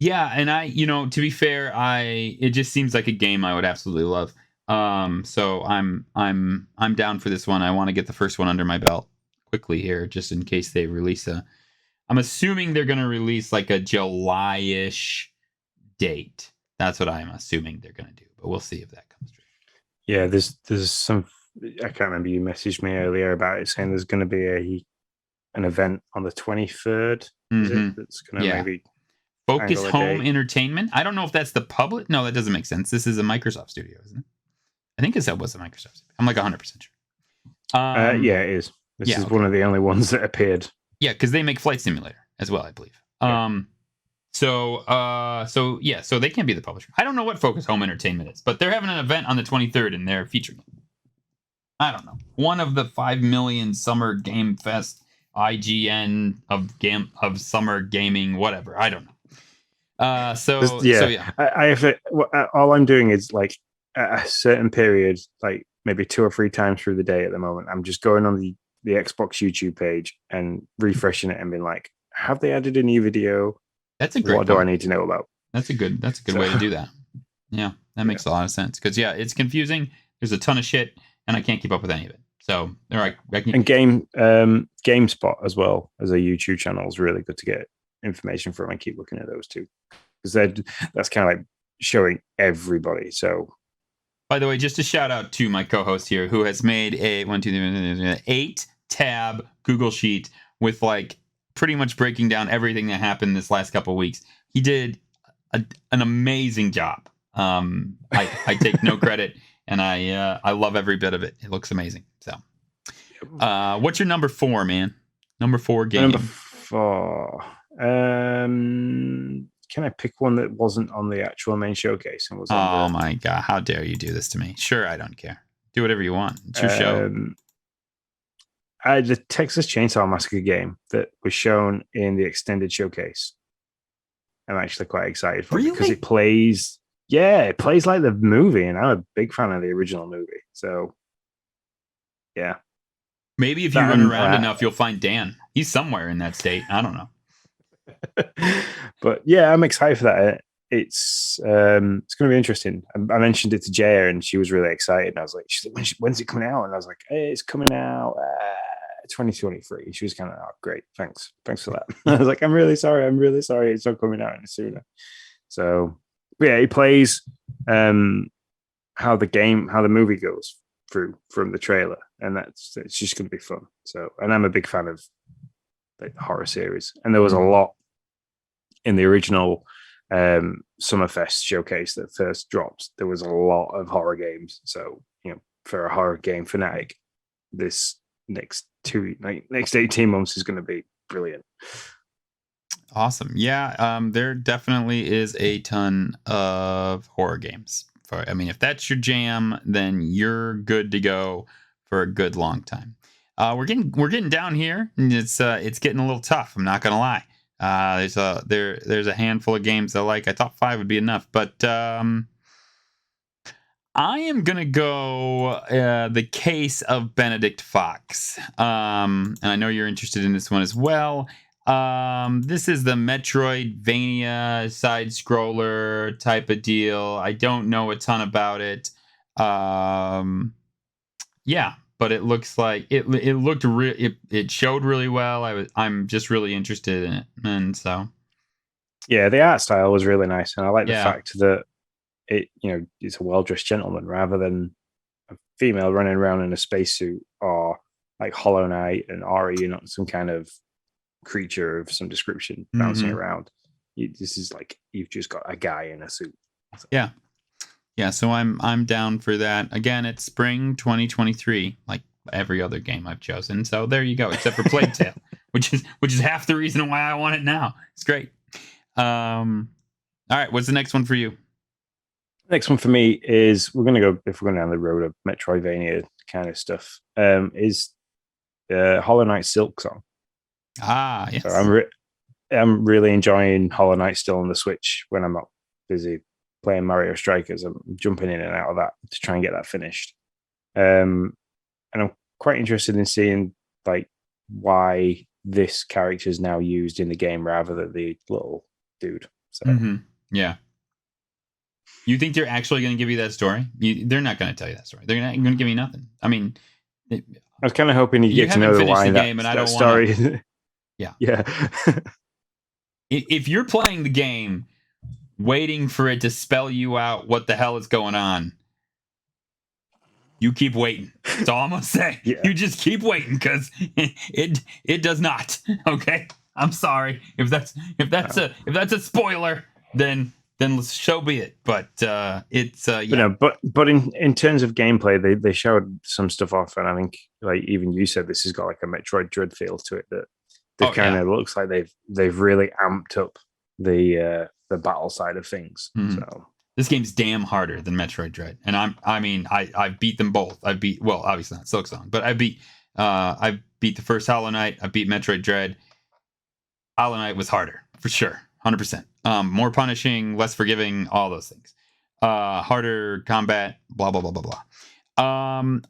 and to be fair, it just seems like a game I would absolutely love. So I'm down for this one. I want to get the first one under my belt quickly here, just in case they release a. I'm assuming they're going to release like a July-ish date. That's what I'm assuming they're going to do, but we'll see if that comes true. Yeah, there's some. I can't remember. You messaged me earlier about it saying there's going to be an event on the 23rd. Is it? That's going to maybe Focus angle a Home date. Entertainment. I don't know if that's the public. No, that doesn't make sense. This is a Microsoft studio, isn't it? I think that was a Microsoft studio. I'm like 100% sure. Yeah, it is. This is okay. one of the only ones that appeared. Yeah, because they make Flight Simulator as well, I believe. Yeah. So they can't be the publisher. I don't know what Focus Home Entertainment is, but they're having an event on the 23rd and they're featuring it. I don't know. One of the 5 million Summer Game Fest IGN of summer gaming, whatever. I don't know. So yeah. I have to, all I'm doing is like at a certain period, like maybe 2 or 3 times through the day at the moment, I'm just going on the Xbox YouTube page and refreshing it and being like, have they added a new video? That's a great What do I need to know about? That's a good way to do that. Yeah, that makes a lot of sense. Because it's confusing. There's a ton of shit, and I can't keep up with any of it. So I can. And GameSpot as well as a YouTube channel is really good to get information from. I keep looking at those too because that's kind of like showing everybody. So, by the way, just a shout out to my co-host here who has made a 8-tab Google Sheet with like pretty much breaking down everything that happened this last couple of weeks. He did an amazing job. I take no credit, and I love every bit of it. It looks amazing. So, what's your number 4, man? Number 4 game. Number 4. Can I pick one that wasn't on the actual main showcase and was? Oh my god! How dare you do this to me? Sure, I don't care. Do whatever you want. It's your show. The Texas Chainsaw Massacre game that was shown in the extended showcase. I'm actually quite excited for it because it plays. Yeah, it plays like the movie, and I'm a big fan of the original movie. So, yeah. Maybe if you run around enough, you'll find Dan. He's somewhere in that state. I don't know. But yeah, I'm excited for that. It's going to be interesting. I mentioned it to Jaya, and she was really excited. And I was like, "When's it coming out?" And I was like, "Hey, it's coming out 2023." She was kind of, "Oh, great, thanks for that." I was like, "I'm really sorry. It's not coming out any sooner." So, yeah, he plays how the movie goes through from the trailer, and it's just going to be fun. So, and I'm a big fan of like the horror series, and there was a lot in the original Summerfest showcase that first dropped. There was a lot of horror games. So, for a horror game fanatic, this next 18 months is going to be brilliant. Awesome. Yeah, there definitely is a ton of horror games. If that's your jam, then you're good to go for a good long time. We're getting down here, and it's getting a little tough. I'm not gonna lie. There's a handful of games I like. I thought 5 would be enough, but I am gonna go The Case of Benedict Fox. And I know you're interested in this one as well. This is the Metroidvania side scroller type of deal. I don't know a ton about it. Yeah, but it looks like it looked it showed really well. I'm just really interested in it, and so yeah, the art style was really nice, and I like the fact that it's a well-dressed gentleman rather than a female running around in a spacesuit, or like Hollow Knight and Ori, not some kind of creature of some description bouncing around. This is like you've just got a guy in a suit. So. Yeah, so I'm down for that. Again, it's spring 2023, like every other game I've chosen. So there you go, except for Plague Tale, which is half the reason why I want it now. It's great. All right, what's the next one for you? Next one for me is if we're going down the road of Metroidvania kind of stuff, is Hollow Knight Silksong. Ah, yes. So I'm really enjoying Hollow Knight still on the Switch when I'm not busy playing Mario Strikers. I'm jumping in and out of that to try and get that finished. And I'm quite interested in seeing like why this character is now used in the game rather than the little dude. So yeah. You think they're actually going to give you that story? They're not going to tell you that story. They're not going to give you nothing. I mean, I was kind of hoping you get to know haven't finished why the game, and I that don't story. want to. Yeah. Yeah. If you're playing the game, waiting for it to spell you out what the hell is going on, you keep waiting. That's all I'm gonna say. Yeah. You just keep waiting because it does not. Okay. I'm sorry if that's a spoiler. Then so be it. But it's yeah. But no, but in terms of gameplay, they showed some stuff off, and I think like even you said this has got like a Metroid Dread feel to it that kind of looks like they've really amped up the battle side of things. Mm-hmm. So this game's damn harder than Metroid Dread, and I beat them both. Well, obviously not Silksong, but I beat the first Hollow Knight. I beat Metroid Dread. Hollow Knight was harder for sure, 100%. More punishing, less forgiving, all those things. Harder combat, blah blah blah blah blah.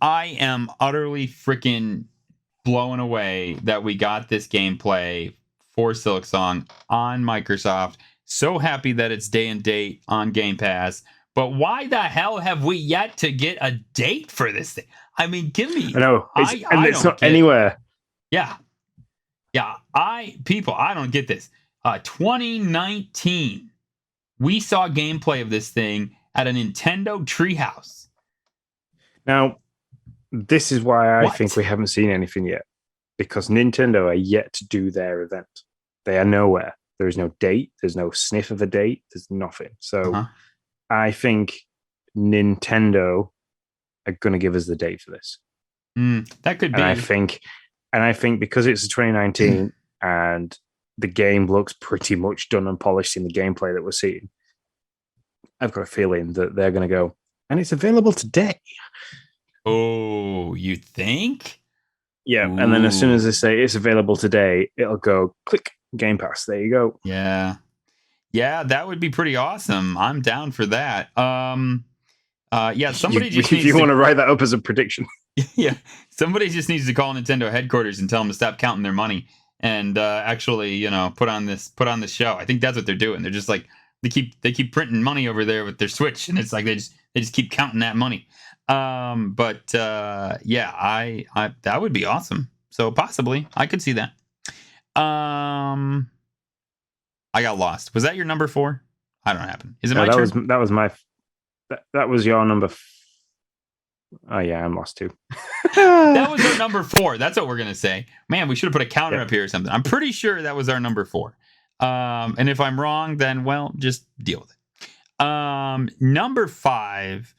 I am utterly freaking blown away that we got this gameplay for Silksong on Microsoft. So happy that it's day and date on Game Pass. But why the hell have we yet to get a date for this thing? I mean, give me. I know, it's not anywhere. Yeah. I don't get this. 2019, we saw gameplay of this thing at a Nintendo Treehouse. Now, this is why I think we haven't seen anything yet, because Nintendo are yet to do their event. They are nowhere. There is no date. There's no sniff of a date. There's nothing. So I think Nintendo are going to give us the date for this. That could be. And I think because it's 2019 and the game looks pretty much done and polished in the gameplay that we're seeing, I've got a feeling that they're going to go, and it's available today. Oh, you think? Yeah. Ooh. And then as soon as they say it's available today, it'll go click Game Pass. There you go. Yeah, that would be pretty awesome. I'm down for that. Somebody if you want to write that up as a prediction. Yeah, somebody just needs to call Nintendo headquarters and tell them to stop counting their money and actually, put on this show. I think that's what they're doing. They're just like they keep printing money over there with their Switch, and it's like they just keep counting that money. I that would be awesome. So possibly I could see that. I got lost. Was that your number 4? I don't know what happened. Is it my turn? That was your number. Oh yeah, I'm lost too. That was our number 4. That's what we're gonna say. Man, we should have put a counter up here or something. I'm pretty sure that was our number 4. And if I'm wrong, then well, just deal with it. Number 5.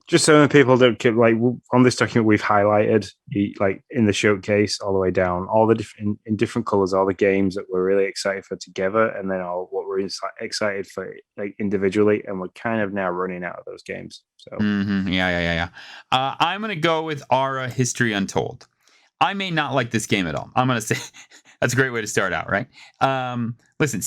Just so that people don't keep like on this document we've highlighted like in the showcase all the way down all the different in different colors, all the games that we're really excited for together, and then all what we're excited for like individually, and we're kind of now running out of those games. So yeah. I'm gonna go with Aura History Untold. I may not like this game at all. I'm gonna say that's a great way to start out, right? Listen,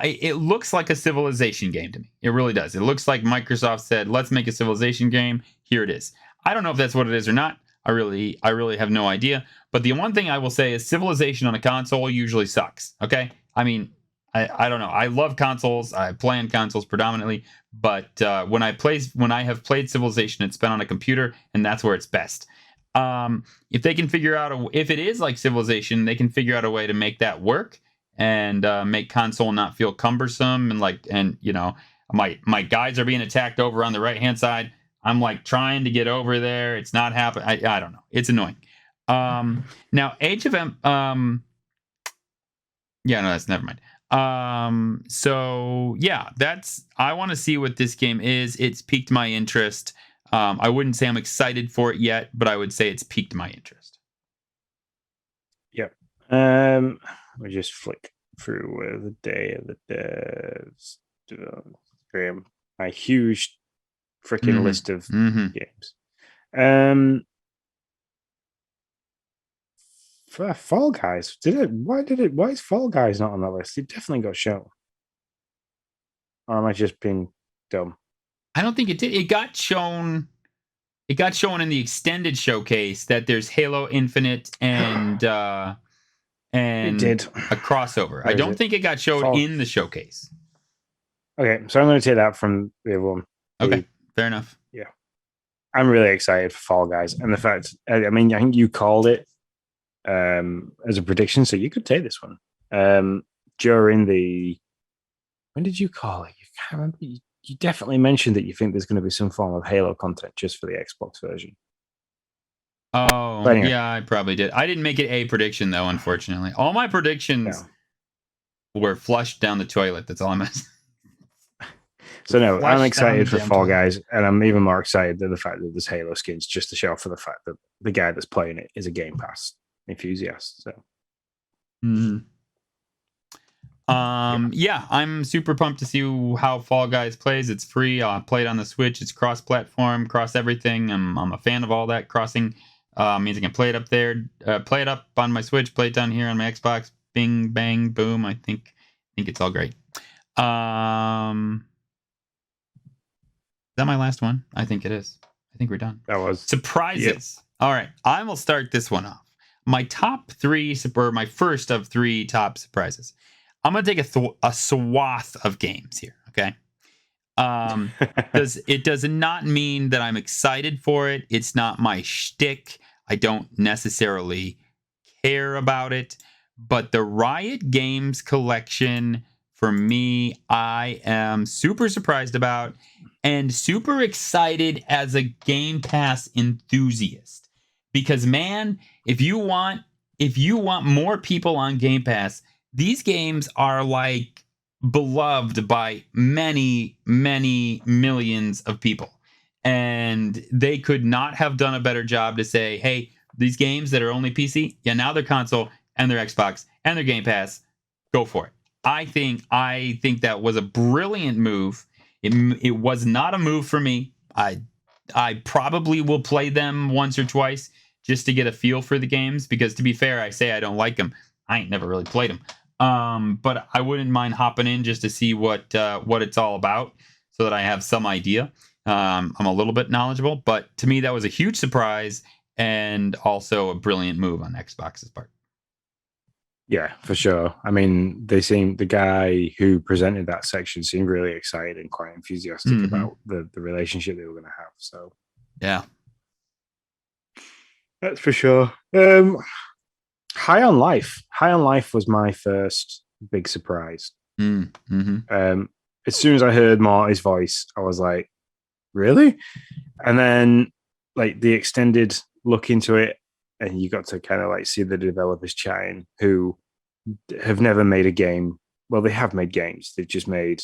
it looks like a Civilization game to me. It really does. It looks like Microsoft said, "Let's make a Civilization game." Here it is. I don't know if that's what it is or not. I really have no idea. But the one thing I will say is Civilization on a console usually sucks. Okay, I mean, I don't know. I love consoles. I play on consoles predominantly, but when I have played Civilization, it's been on a computer, and that's where it's best. If they can figure out if it is like Civilization, they can figure out a way to make that work and make console not feel cumbersome and my guys are being attacked over on the right hand side. I'm like trying to get over there. It's not happening. I don't know. It's annoying. Now Age of that's never mind. So yeah, I want to see what this game is. It's piqued my interest. I wouldn't say I'm excited for it yet, but I would say it's piqued my interest. Yep. We just flick through the day of the devs. My huge freaking list of games. For Fall Guys, why is Fall Guys not on that list? It definitely got shown. Or am I just being dumb? I don't think it did. It got shown in the extended showcase that there's Halo Infinite and and did. a crossover. I Where is don't it? think it got showed Fall. in the showcase. Okay, so I'm going to take that from the other one. Okay, fair enough. Yeah, I'm really excited for Fall Guys, and the fact, I mean, I think you called it as a prediction, so you could take this one. During the, when did you call it? You can't remember. You definitely mentioned that you think there's going to be some form of Halo content just for the Xbox version. Oh, But anyway, yeah, I probably did. I didn't make it a prediction, though, unfortunately. All my predictions no. were flushed down the toilet. That's all I'm saying. So no, I'm Flushed down the excited for damn Fall toilet. Guys, and I'm even more excited than the fact that there's Halo skins, just to show for the fact that the guy that's playing it is a Game Pass enthusiast. So Mhm. Yeah, I'm super pumped to see how Fall Guys plays. It's free. Play it on the Switch. It's cross-platform, cross everything. I'm a fan of all that crossing. Means I can play it up there, play it up on my Switch, play it down here on my Xbox. Bing, bang, boom. I think it's all great. Is that my last one? I think it is. I think we're done. that was Surprises. All right, I will start this one off. My top three, or my first of three top surprises. I'm gonna take a swath of games here. Okay. Does not mean that I'm excited for it. It's not my shtick. I don't necessarily care about it. But the Riot Games collection, for me, I am super surprised about and super excited as a Game Pass enthusiast. Because man, if you want more people on Game Pass, these games are like beloved by many, many millions of people. And they could not have done a better job to say, hey, these games that are only PC, yeah, now they're console and their Xbox and their Game Pass. Go for it. I think that was a brilliant move. It was not a move for me. I probably will play them once or twice just to get a feel for the games, because to be fair, I say I don't like them. I ain't never really played them. But I wouldn't mind hopping in just to see what it's all about, so that I have some idea. I'm a little bit knowledgeable, but to me that was a huge surprise and also a brilliant move on Xbox's part. Yeah, for sure. I mean, the guy who presented that section seemed really excited and quite enthusiastic about the relationship they were going to have. So Yeah. that's for sure. High on Life. High on Life was my first big surprise. Mm-hmm. As soon as I heard Marty's voice, I was like, really? And then like the extended look into it, and you got to kind of like see the developers chatting who have never made a game. Well, they have made games. They've just made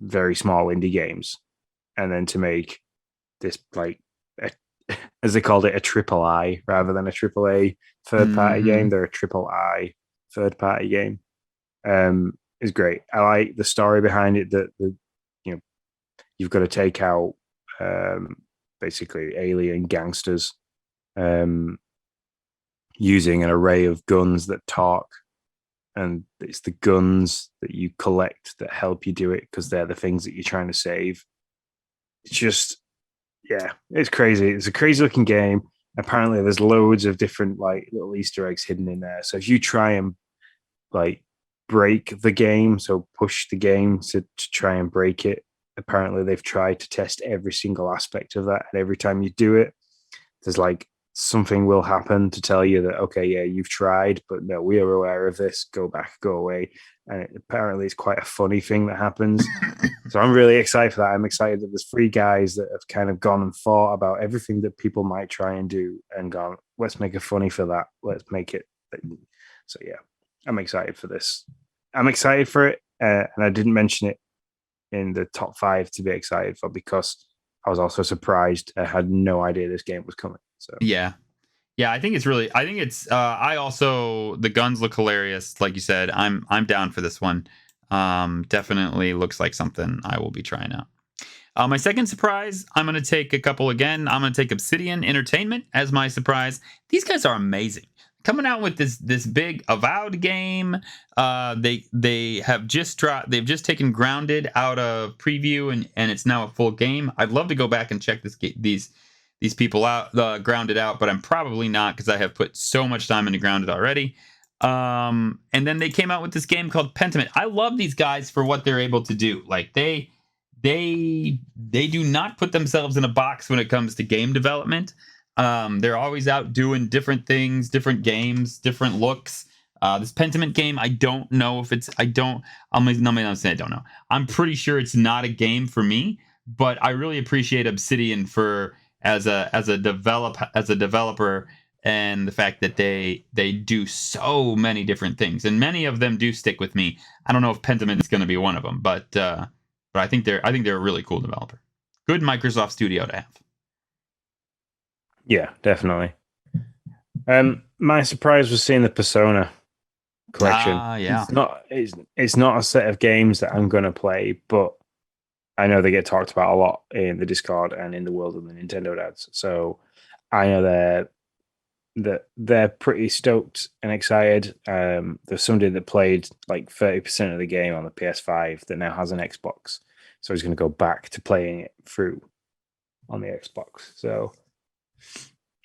very small indie games. And then to make this like as they called it, a triple I rather than a triple A third party game. They're a triple I third party game. Is great. I like the story behind it. That you've got to take out basically alien gangsters using an array of guns that talk, and it's the guns that you collect that help you do it because they're the things that you're trying to save. It's just, yeah, it's crazy. It's a crazy looking game. Apparently, there's loads of different like little Easter eggs hidden in there. So if you try and like break the game, so push the game to try and break it, apparently they've tried to test every single aspect of that, and every time you do it, there's like something will happen to tell you that, okay, yeah, you've tried, but no, we are aware of this, go back, go away. And apparently it's quite a funny thing that happens. So I'm really excited for that. I'm excited that there's three guys that have kind of gone and thought about everything that people might try and do and gone, let's make a funny for that, let's make it. So yeah, I'm excited for this. I'm excited for it, and I didn't mention it in the top 5 to be excited for because I was also surprised. I had no idea this game was coming. So Yeah. I think I also, the guns look hilarious. Like you said, I'm down for this one. Definitely looks like something I will be trying out. My second surprise, I'm going to take a couple again. I'm going to take Obsidian Entertainment as my surprise. These guys are amazing. Coming out with this big Avowed game. They've just taken Grounded out of preview, and it's now a full game. I'd love to go back and check these people out, Grounded out, but I'm probably not because I have put so much time into Grounded already. And then they came out with this game called Pentiment. I love these guys for what they're able to do. Like they do not put themselves in a box when it comes to game development. They're always out doing different things, different games, different looks. This Pentiment game, I don't know if it's. I'm not saying I don't know. I'm pretty sure it's not a game for me, but I really appreciate Obsidian for as a developer, and the fact that they do so many different things, and many of them do stick with me. I don't know if Pentiment is going to be one of them, but I think they're a really cool developer. Good Microsoft studio to have. Yeah, definitely. My surprise was seeing the Persona collection. Yeah. It's not a set of games that I'm going to play, but I know they get talked about a lot in the Discord and in the world of the Nintendo dads. So I know they're pretty stoked and excited. There's somebody that played like 30% of the game on the PS5 that now has an Xbox, so he's going to go back to playing it through on the Xbox. So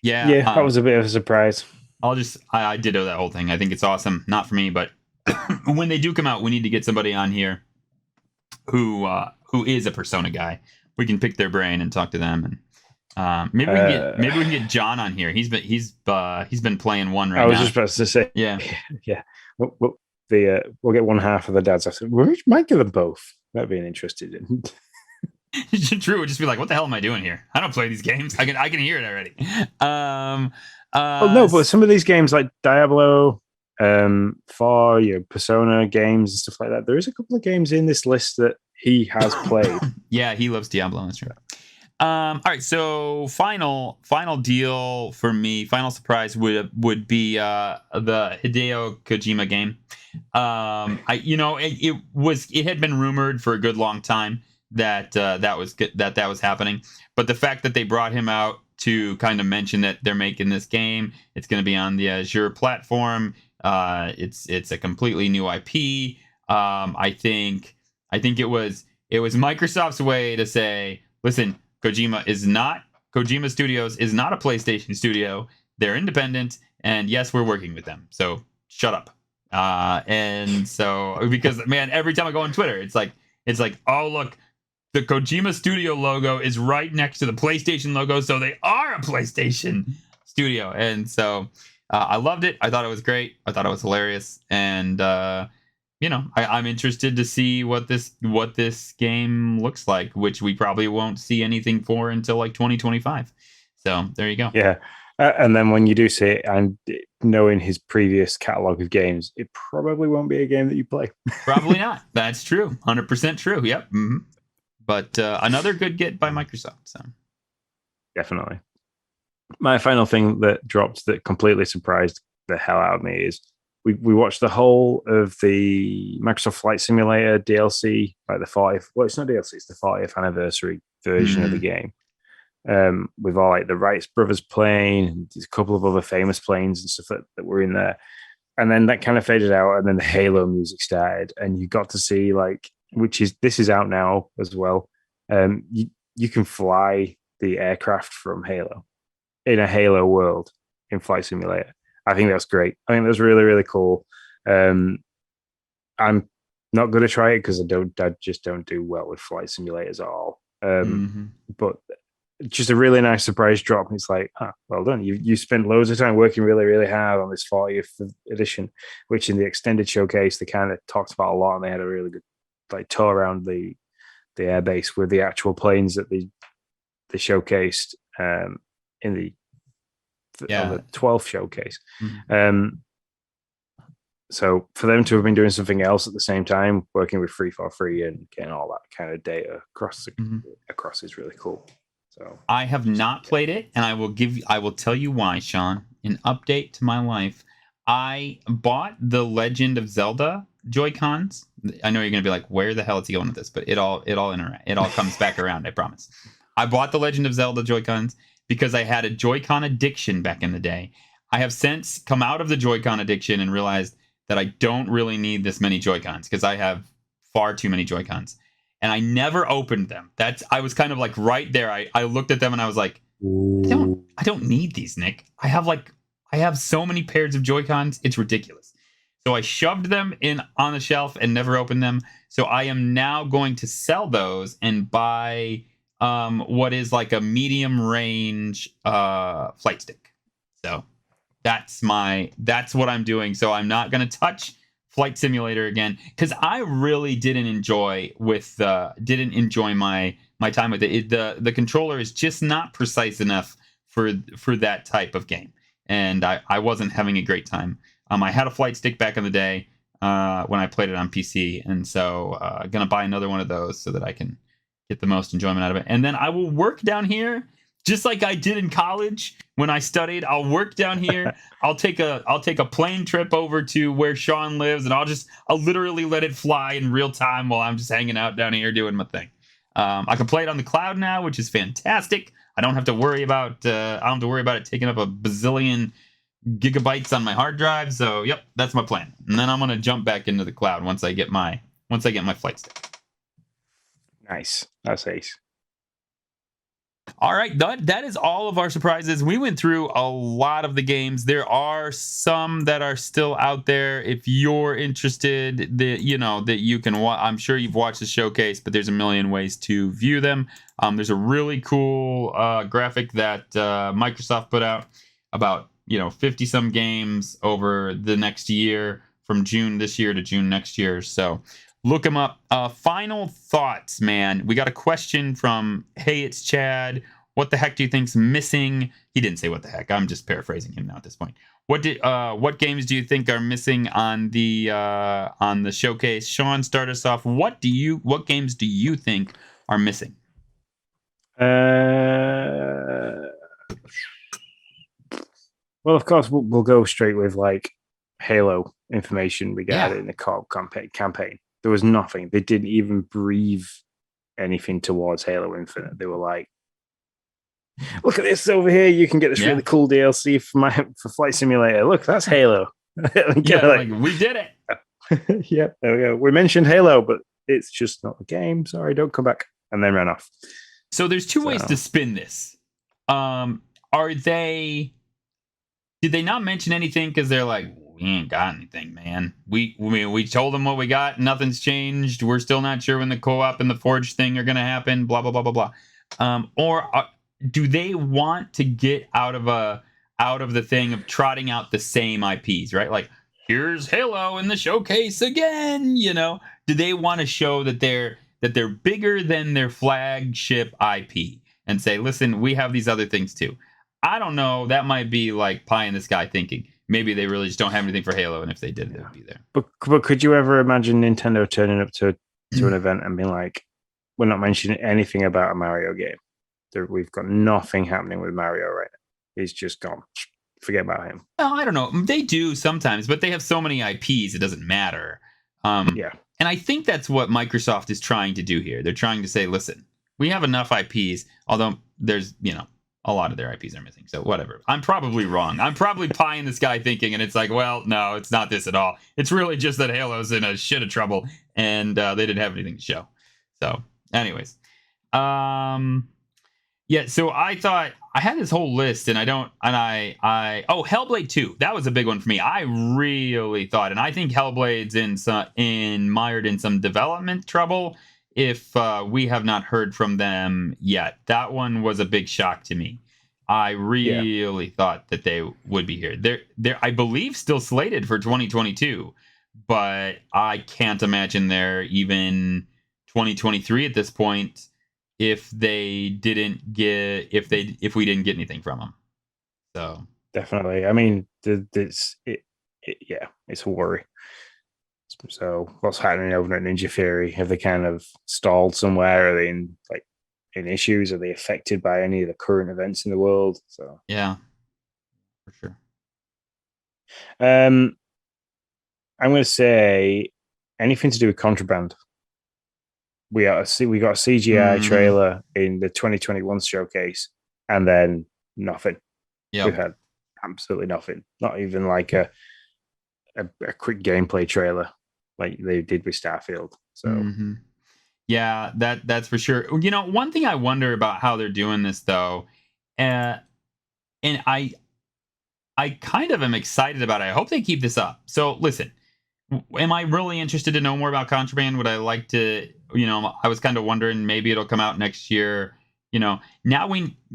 yeah, that was a bit of a surprise. I ditto that whole thing. I think it's awesome. Not for me, but when they do come out, we need to get somebody on here who is a Persona guy. We can pick their brain and talk to them, and maybe we can get John on here. He's been playing one right now. I was just about to say, yeah. We'll get one half of the dads after. We might get them both. That'd be an interesting. True, would just be like, what the hell am I doing here? I don't play these games. I can hear it already. No, but some of these games like Diablo, for your Persona games and stuff like that, there is a couple of games in this list that he has played. Yeah, he loves Diablo. That's true. All right, so final deal for me, final surprise would be the Hideo Kojima game. It had been rumored for a good long time that was happening, but the fact that they brought him out to kind of mention that they're making this game, it's going to be on the Azure platform. It's a completely new IP. I think it was Microsoft's way to say, listen, Kojima Studios is not a PlayStation studio. They're independent, and yes, we're working with them. So shut up. And so because man, every time I go on Twitter, it's like, oh look, the Kojima Studio logo is right next to the PlayStation logo, so they are a PlayStation studio. And so I loved it. I thought it was great. I thought it was hilarious. And I'm interested to see what this game looks like, which we probably won't see anything for until like 2025. So there you go. Yeah. And then when you do see it, and knowing his previous catalog of games, it probably won't be a game that you play. Probably not. That's true. 100% true. Yep. Mm-hmm. But another good get by Microsoft. So definitely. My final thing that dropped that completely surprised the hell out of me is we watched the whole of the Microsoft Flight Simulator DLC, like the 40th. Well, it's not DLC; it's the 40th anniversary version of the game. With all like the Wright brothers playing, and there's a couple of other famous planes and stuff that were in there. And then that kind of faded out, and then the Halo music started, and you got to see this is out now as well. You can fly the aircraft from Halo in a Halo world in Flight Simulator. I think that's great. I think that's really, really cool. I'm not going to try it because I just don't do well with flight simulators at all. But just a really nice surprise drop. It's like, well done. You spent loads of time working really, really hard on this 40th edition, which in the extended showcase they kind of talked about a lot, and they had a really good tour around the airbase with the actual planes that they showcased in the on the 12th showcase. So for them to have been doing something else at the same time, working with 343 and getting all that kind of data across is really cool. So I have not played it, and I will tell you why, Sean. An update to my life. I bought the Legend of Zelda Joy-Cons. I know you're gonna be like, where the hell is he going with this? But it all comes back around, I promise. I bought the Legend of Zelda Joy-Cons because I had a Joy-Con addiction back in the day. I have since come out of the Joy-Con addiction and realized that I don't really need this many Joy-Cons because I have far too many Joy-Cons. And I never opened them. I was kind of like right there. I looked at them and I was like, I don't need these, Nick. I have so many pairs of Joy-Cons. It's ridiculous. So I shoved them in on the shelf and never opened them. So I am now going to sell those and buy what is like a medium range flight stick. So that's what I'm doing. So I'm not going to touch Flight Simulator again because I really didn't enjoy my time with it. The controller is just not precise enough for that type of game, and I wasn't having a great time. I had a flight stick back in the day when I played it on PC, and so gonna buy another one of those so that I can get the most enjoyment out of it. And then I will work down here just like I did in college when I studied. I'll work down here. I'll take a plane trip over to where Sean lives, and I'll literally let it fly in real time while I'm just hanging out down here doing my thing. I can play it on the cloud now, which is fantastic. I don't have to worry about it taking up a bazillion gigabytes on my hard drive. So yep, that's my plan. And then I'm gonna jump back into the cloud once I get my flight stick. Nice. That's ace. All right, that is all of our surprises. We went through a lot of the games. There are some that are still out there. If you're interested, that you can watch. I'm sure you've watched the showcase, but there's a million ways to view them. There's a really cool graphic that Microsoft put out about 50 some games over the next year from June this year to June next year. So look them up. Final thoughts, man. We got a question from Hey, it's Chad. What the heck do you think's missing? He didn't say what the heck. I'm just paraphrasing him now at this point. What games do you think are missing on the showcase? Sean, start us off. What games do you think are missing? Well, of course, we'll go straight with like Halo information we got in the co-op campaign. There was nothing. They didn't even breathe anything towards Halo Infinite. They were like, "Look at this over here. You can get this really cool DLC for Flight Simulator. Look, that's Halo." We did it. Yeah, there we go. We mentioned Halo, but it's just not the game. Sorry, don't come back. And then ran off. So there's two ways to spin this. Did they not mention anything because they're like, we ain't got anything, man. We told them what we got. Nothing's changed. We're still not sure when the co-op and the Forge thing are going to happen. Blah blah blah blah blah. Do they want to get out of the thing of trotting out the same IPs, right? Like, here's Halo in the showcase again. Do they want to show that they're bigger than their flagship IP and say, listen, we have these other things too? I don't know. That might be like pie in the sky thinking. Maybe they really just don't have anything for Halo, and if they did, it would be there. But could you ever imagine Nintendo turning up to an event and being like, we're not mentioning anything about a Mario game. We've got nothing happening with Mario right now. He's just gone. Forget about him. No, I don't know. They do sometimes, but they have so many IPs, it doesn't matter. And I think that's what Microsoft is trying to do here. They're trying to say, listen, we have enough IPs, although there's, a lot of their IPs are missing. So whatever. I'm probably wrong. I'm probably pie in the sky thinking, and it's like, well, no, it's not this at all. It's really just that Halo's in a shit of trouble, and they didn't have anything to show. So, anyways, so I thought I had this whole list, and Hellblade 2. That was a big one for me. I really thought, and I think Hellblade's mired in some development trouble. If we have not heard from them yet, that one was a big shock to me. I really thought that they would be here. They're I believe still slated for 2022, but I can't imagine they're even 2023 at this point if we didn't get anything from them. So definitely. I mean, it's a worry. So what's happening over at Ninja Theory? Have they kind of stalled somewhere? Are they in issues? Are they affected by any of the current events in the world? So yeah, for sure. I'm going to say anything to do with Contraband. We got a CGI trailer in the 2021 showcase, and then nothing. Yeah, we've had absolutely nothing. Not even like a quick gameplay trailer like they did with Starfield. So yeah, that's for sure. One thing I wonder about how they're doing this though, and I kind of am excited about it. I hope they keep this up. So listen, Am I really interested to know more about Contraband? Would I like to, I was kind of wondering maybe it'll come out next year. Now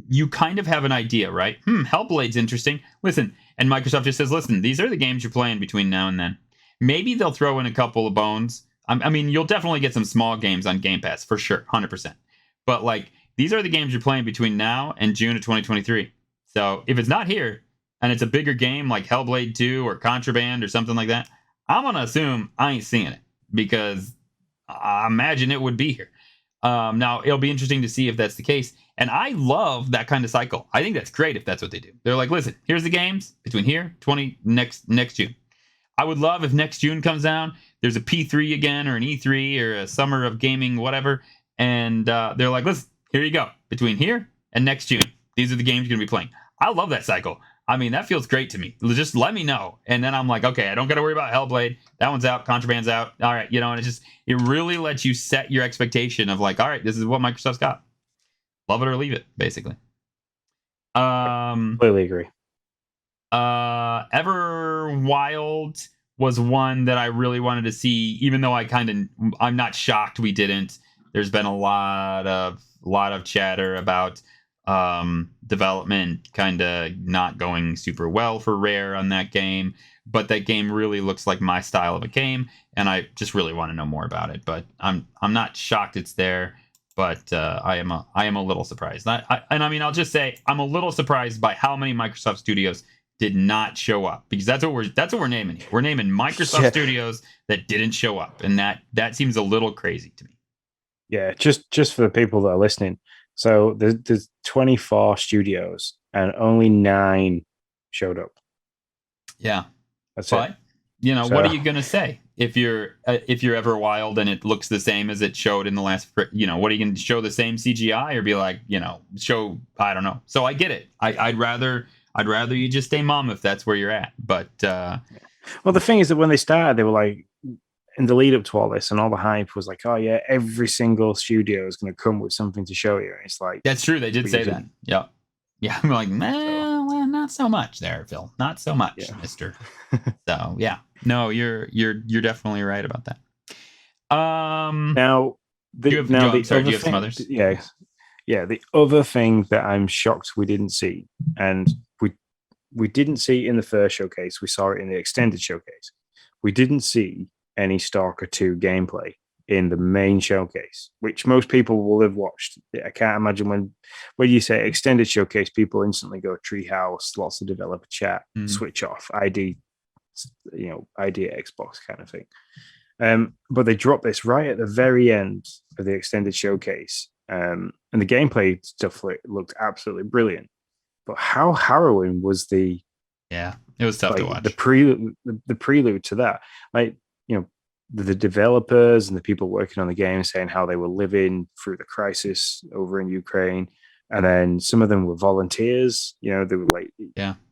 you kind of have an idea, right? Hellblade's interesting. Listen, and Microsoft just says, listen, these are the games you're playing between now and then. Maybe they'll throw in a couple of bones. I mean, you'll definitely get some small games on Game Pass for sure, 100%. But like, these are the games you're playing between now and June of 2023. So if it's not here and it's a bigger game like Hellblade 2 or Contraband or something like that, I'm gonna assume I ain't seeing it because I imagine it would be here. Now it'll be interesting to see if that's the case. And I love that kind of cycle. I think that's great if that's what they do. They're like, listen, here's the games between here, 20 next June. I would love if next June comes down, there's a P3 again or an E3 or a summer of gaming, whatever. And they're like, listen, here you go. Between here and next June, these are the games you're gonna be playing. I love that cycle. I mean, that feels great to me. Just let me know. And then I'm like, okay, I don't got to worry about Hellblade. That one's out. Contraband's out. All right. And it really lets you set your expectation of like, all right, this is what Microsoft's got. Love it or leave it, basically. Completely agree. Everwild was one that I really wanted to see, even though I'm not shocked we didn't. There's been a lot of chatter about development kind of not going super well for Rare on that game, but that game really looks like my style of a game, and I just really want to know more about it. But I'm not shocked it's there, but I am a little surprised. I'll just say I'm a little surprised by how many Microsoft studios did not show up, because that's what we're naming here. We're naming Microsoft studios that didn't show up, and that seems a little crazy to me. Yeah, just for the people that are listening. So there's 24 studios and only 9 showed up. Yeah, that's but, it. What are you gonna say if you're Everwild and it looks the same as it showed in the last? What are you gonna show, the same CGI, or be like, show? I don't know. So I get it. I'd rather you just stay mum if that's where you're at. But well, the thing is that when they started, they were like, in the lead up to all this, and all the hype was like, oh yeah, every single studio is going to come with something to show you. And it's like, that's true. They did say that. Yeah. Yeah. I'm like, well, not so much there, Phil. Not so much, Mister. So yeah. No, you're definitely right about that. Now do you have some others? Yeah. The other thing that I'm shocked we didn't see, and we didn't see in the first showcase, we saw it in the extended showcase. We didn't see any Stalker 2 gameplay in the main showcase, which most people will have watched. I can't imagine when you say extended showcase, people instantly go treehouse, lots of developer chat, switch off, ID Xbox kind of thing. But they dropped this right at the very end of the extended showcase, and the gameplay stuff looked absolutely brilliant. But how harrowing was it was tough to watch. The prelude to that, the developers and the people working on the game saying how they were living through the crisis over in Ukraine, and then some of them were volunteers. They would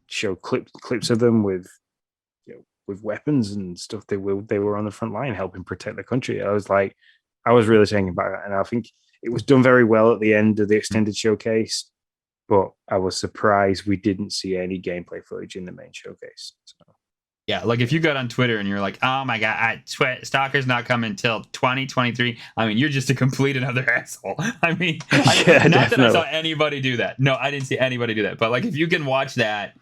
show clips of them with weapons and stuff. They were on the front line helping protect the country. I was really thinking about it, and I think it was done very well at the end of the extended showcase. But I was surprised we didn't see any gameplay footage in the main showcase. So. Yeah, like if you got on Twitter and you're like, oh my God, Stalker's not coming until 2023. I mean, you're just a complete another asshole. I mean, not that I saw anybody do that. No, I didn't see anybody do that. But like, if you can watch that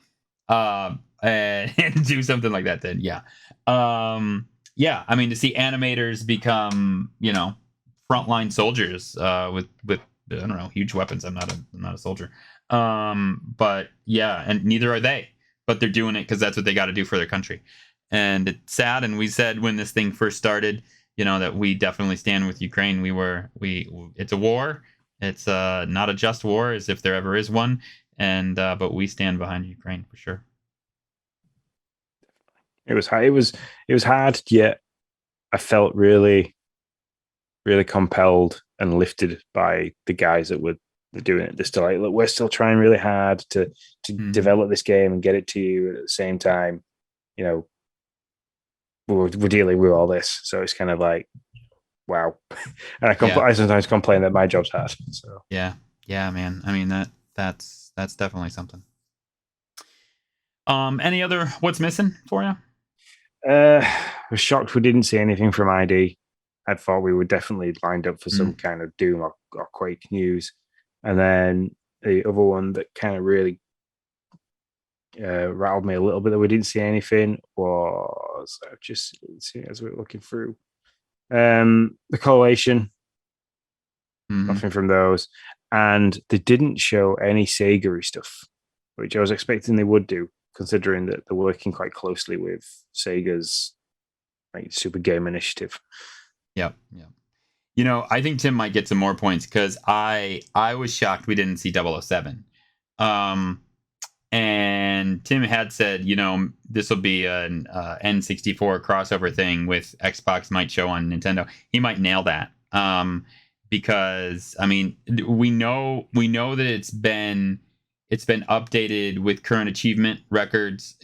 and do something like that, then yeah. I mean, to see animators become, frontline soldiers with I don't know, huge weapons. I'm not a soldier. But yeah, and neither are they. But they're doing it because that's what they got to do for their country. And it's sad. And we said when this thing first started, that we definitely stand with Ukraine. It's a war. It's not a just war, as if there ever is one. And but we stand behind Ukraine for sure. It was hard, yet I felt really, really compelled and lifted by the guys that were doing it. They're still like, look, we're still trying really hard to develop this game and get it to you. At the same time, we're dealing with all this, so it's kind of like, wow. And I sometimes complain that my job's hard. So yeah, man. I mean that's definitely something. Any other what's missing for you? I was shocked we didn't see anything from ID. I thought we were definitely lined up for some kind of Doom or Quake news. And then the other one that kind of really rattled me a little bit that we didn't see anything was just as we were looking through the collation. Nothing from those, and they didn't show any Sega stuff, which I was expecting they would do, considering that they're working quite closely with Sega's like Super Game Initiative. Yep. I think Tim might get some more points because I was shocked we didn't see 007. And Tim had said, this will be an N64 crossover thing with Xbox might show on Nintendo. He might nail that. Because I mean, we know that it's been updated with current achievement records.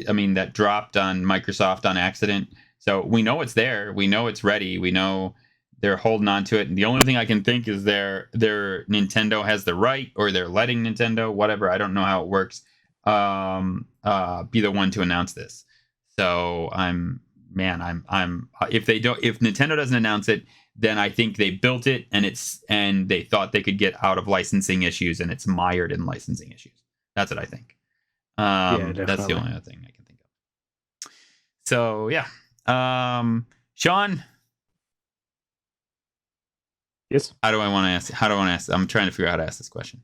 I mean, that dropped on Microsoft on accident. So we know it's there. We know it's ready. We know they're holding on to it. And the only thing I can think is their Nintendo has the right, or they're letting Nintendo, whatever. I don't know how it works. Be the one to announce this. So if Nintendo doesn't announce it, then I think they built it and they thought they could get out of licensing issues, and it's mired in licensing issues. That's what I think. Yeah, definitely. That's the only other thing I can think of. So yeah. Sean? Yes. How do I want to ask? I'm trying to figure out how to ask this question.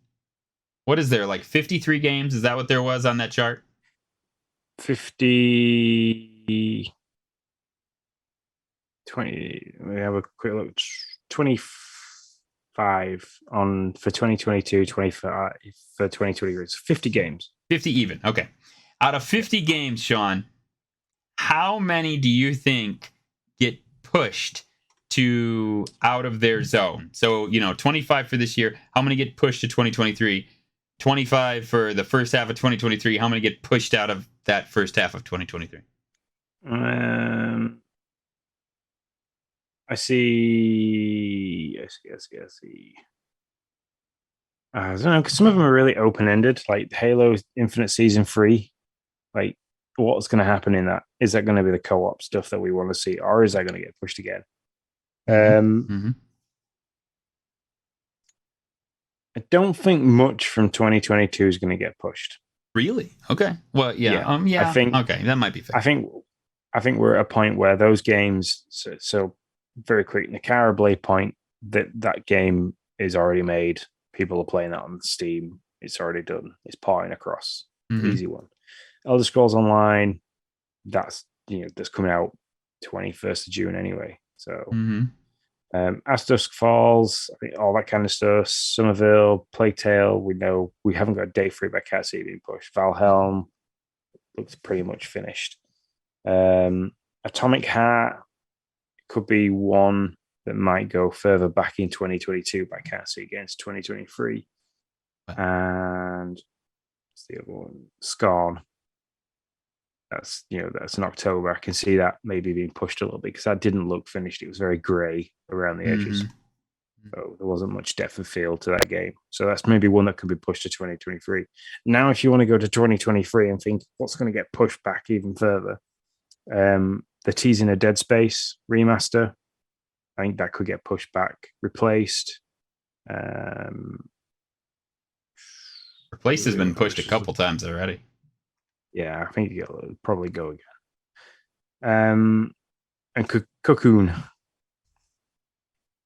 What is there, like 53 games? Is that what there was on that chart? 50, 20. We have a quick look. 25 for 2022, 25 for 2023. It's 50 games. 50 even. Okay. Out of 50 games, Sean, how many do you think get pushed to out of their zone? So, 25 for this year. How many get pushed to 2023? 25 for the first half of 2023. How many get pushed out of that first half of 2023? I see. I don't know, because some of them are really open-ended, like Halo Infinite Season 3. Like, what's going to happen in that? Is that going to be the co-op stuff that we want to see, or is that going to get pushed again? I don't think much from 2022 is going to get pushed. Really? Okay. Well, yeah. I think okay, that might be fair. I think we're at a point where those games. So very quick, Nicara Blade Point. That game is already made. People are playing that on Steam. It's already done. It's porting across. Easy one. Elder Scrolls Online. That's coming out 21st of June anyway. So. As Dusk Falls, I think all that kind of stuff. Somerville, Plague Tale, we know we haven't got a date for it, but I can't see it being pushed. Valhelm looks pretty much finished. Atomic Heart could be one that might go further back in 2022, but I can't see against 2023. And what's the other one? Scorn. That's in October. I can see that maybe being pushed a little bit because that didn't look finished. It was very grey around the edges. So there wasn't much depth of field to that game. So that's maybe one that could be pushed to 2023. Now, if you want to go to 2023 and think what's going to get pushed back even further, they're teasing a Dead Space remaster. I think that could get pushed back, replaced. Replaced has been pushed a couple times already. Yeah, I think it'll probably go again. And Cocoon.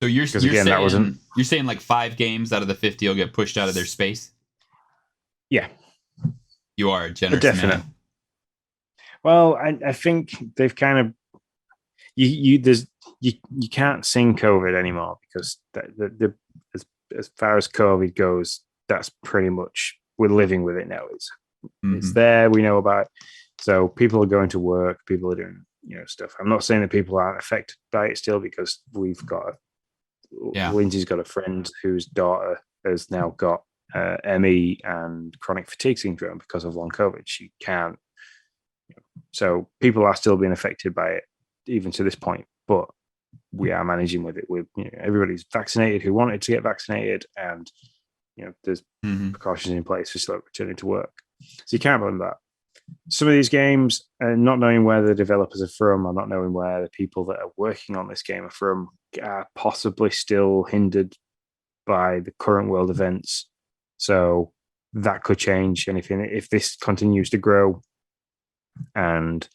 So you're saying like 5 games out of the 50 will get pushed out of their space? Yeah. You are a generous man. Well, I think they've kind of you can't sing COVID anymore because as far as COVID goes, that's pretty much we're living with it now. It's there. We know about it. So people are going to work. People are doing stuff. I'm not saying that people aren't affected by it still because we've got Lindsay's got a friend whose daughter has now got ME and chronic fatigue syndrome because of long COVID. She can't. So people are still being affected by it even to this point, but we are managing with it. With everybody's vaccinated who wanted to get vaccinated, and there's precautions in place for slow returning to work. So you can't blame that. some of these games, not knowing where the developers are from or not knowing where the people that are working on this game are from, are possibly still hindered by the current world events. So that could change anything if this continues to grow and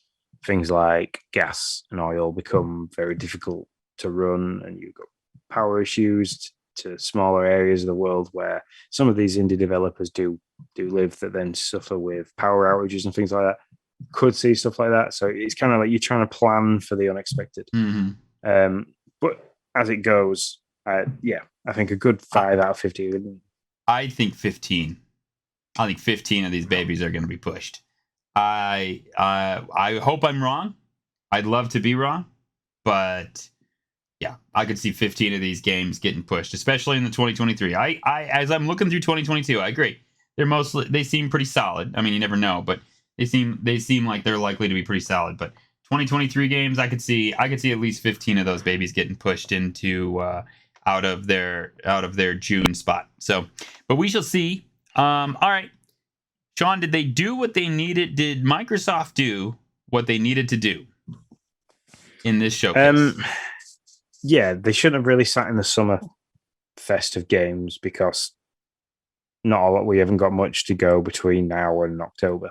things like gas and oil become very difficult to run, and you've got power issues to smaller areas of the world where some of these indie developers do live, that then suffer with power outages and things like that. Could see stuff like that. So it's kind of like you're trying to plan for the unexpected. But as it goes, yeah, I think a good 5 out of 50. I think 15. I think 15 of these babies are going to be pushed. I hope I'm wrong. I'd love to be wrong, but yeah, I could see 15 of these games getting pushed, especially in the 2023. I as I'm looking through 2022, I agree. They seem pretty solid. I mean, you never know, but they seem like they're likely to be pretty solid. But 2023 games, I could see at least 15 of those babies getting pushed into out of their June spot. So, but we shall see. All right, Sean, did they do what they needed? Did Microsoft do what they needed to do in this showcase? Yeah, they shouldn't have really sat in the summer festive games because we haven't got much to go between now and October.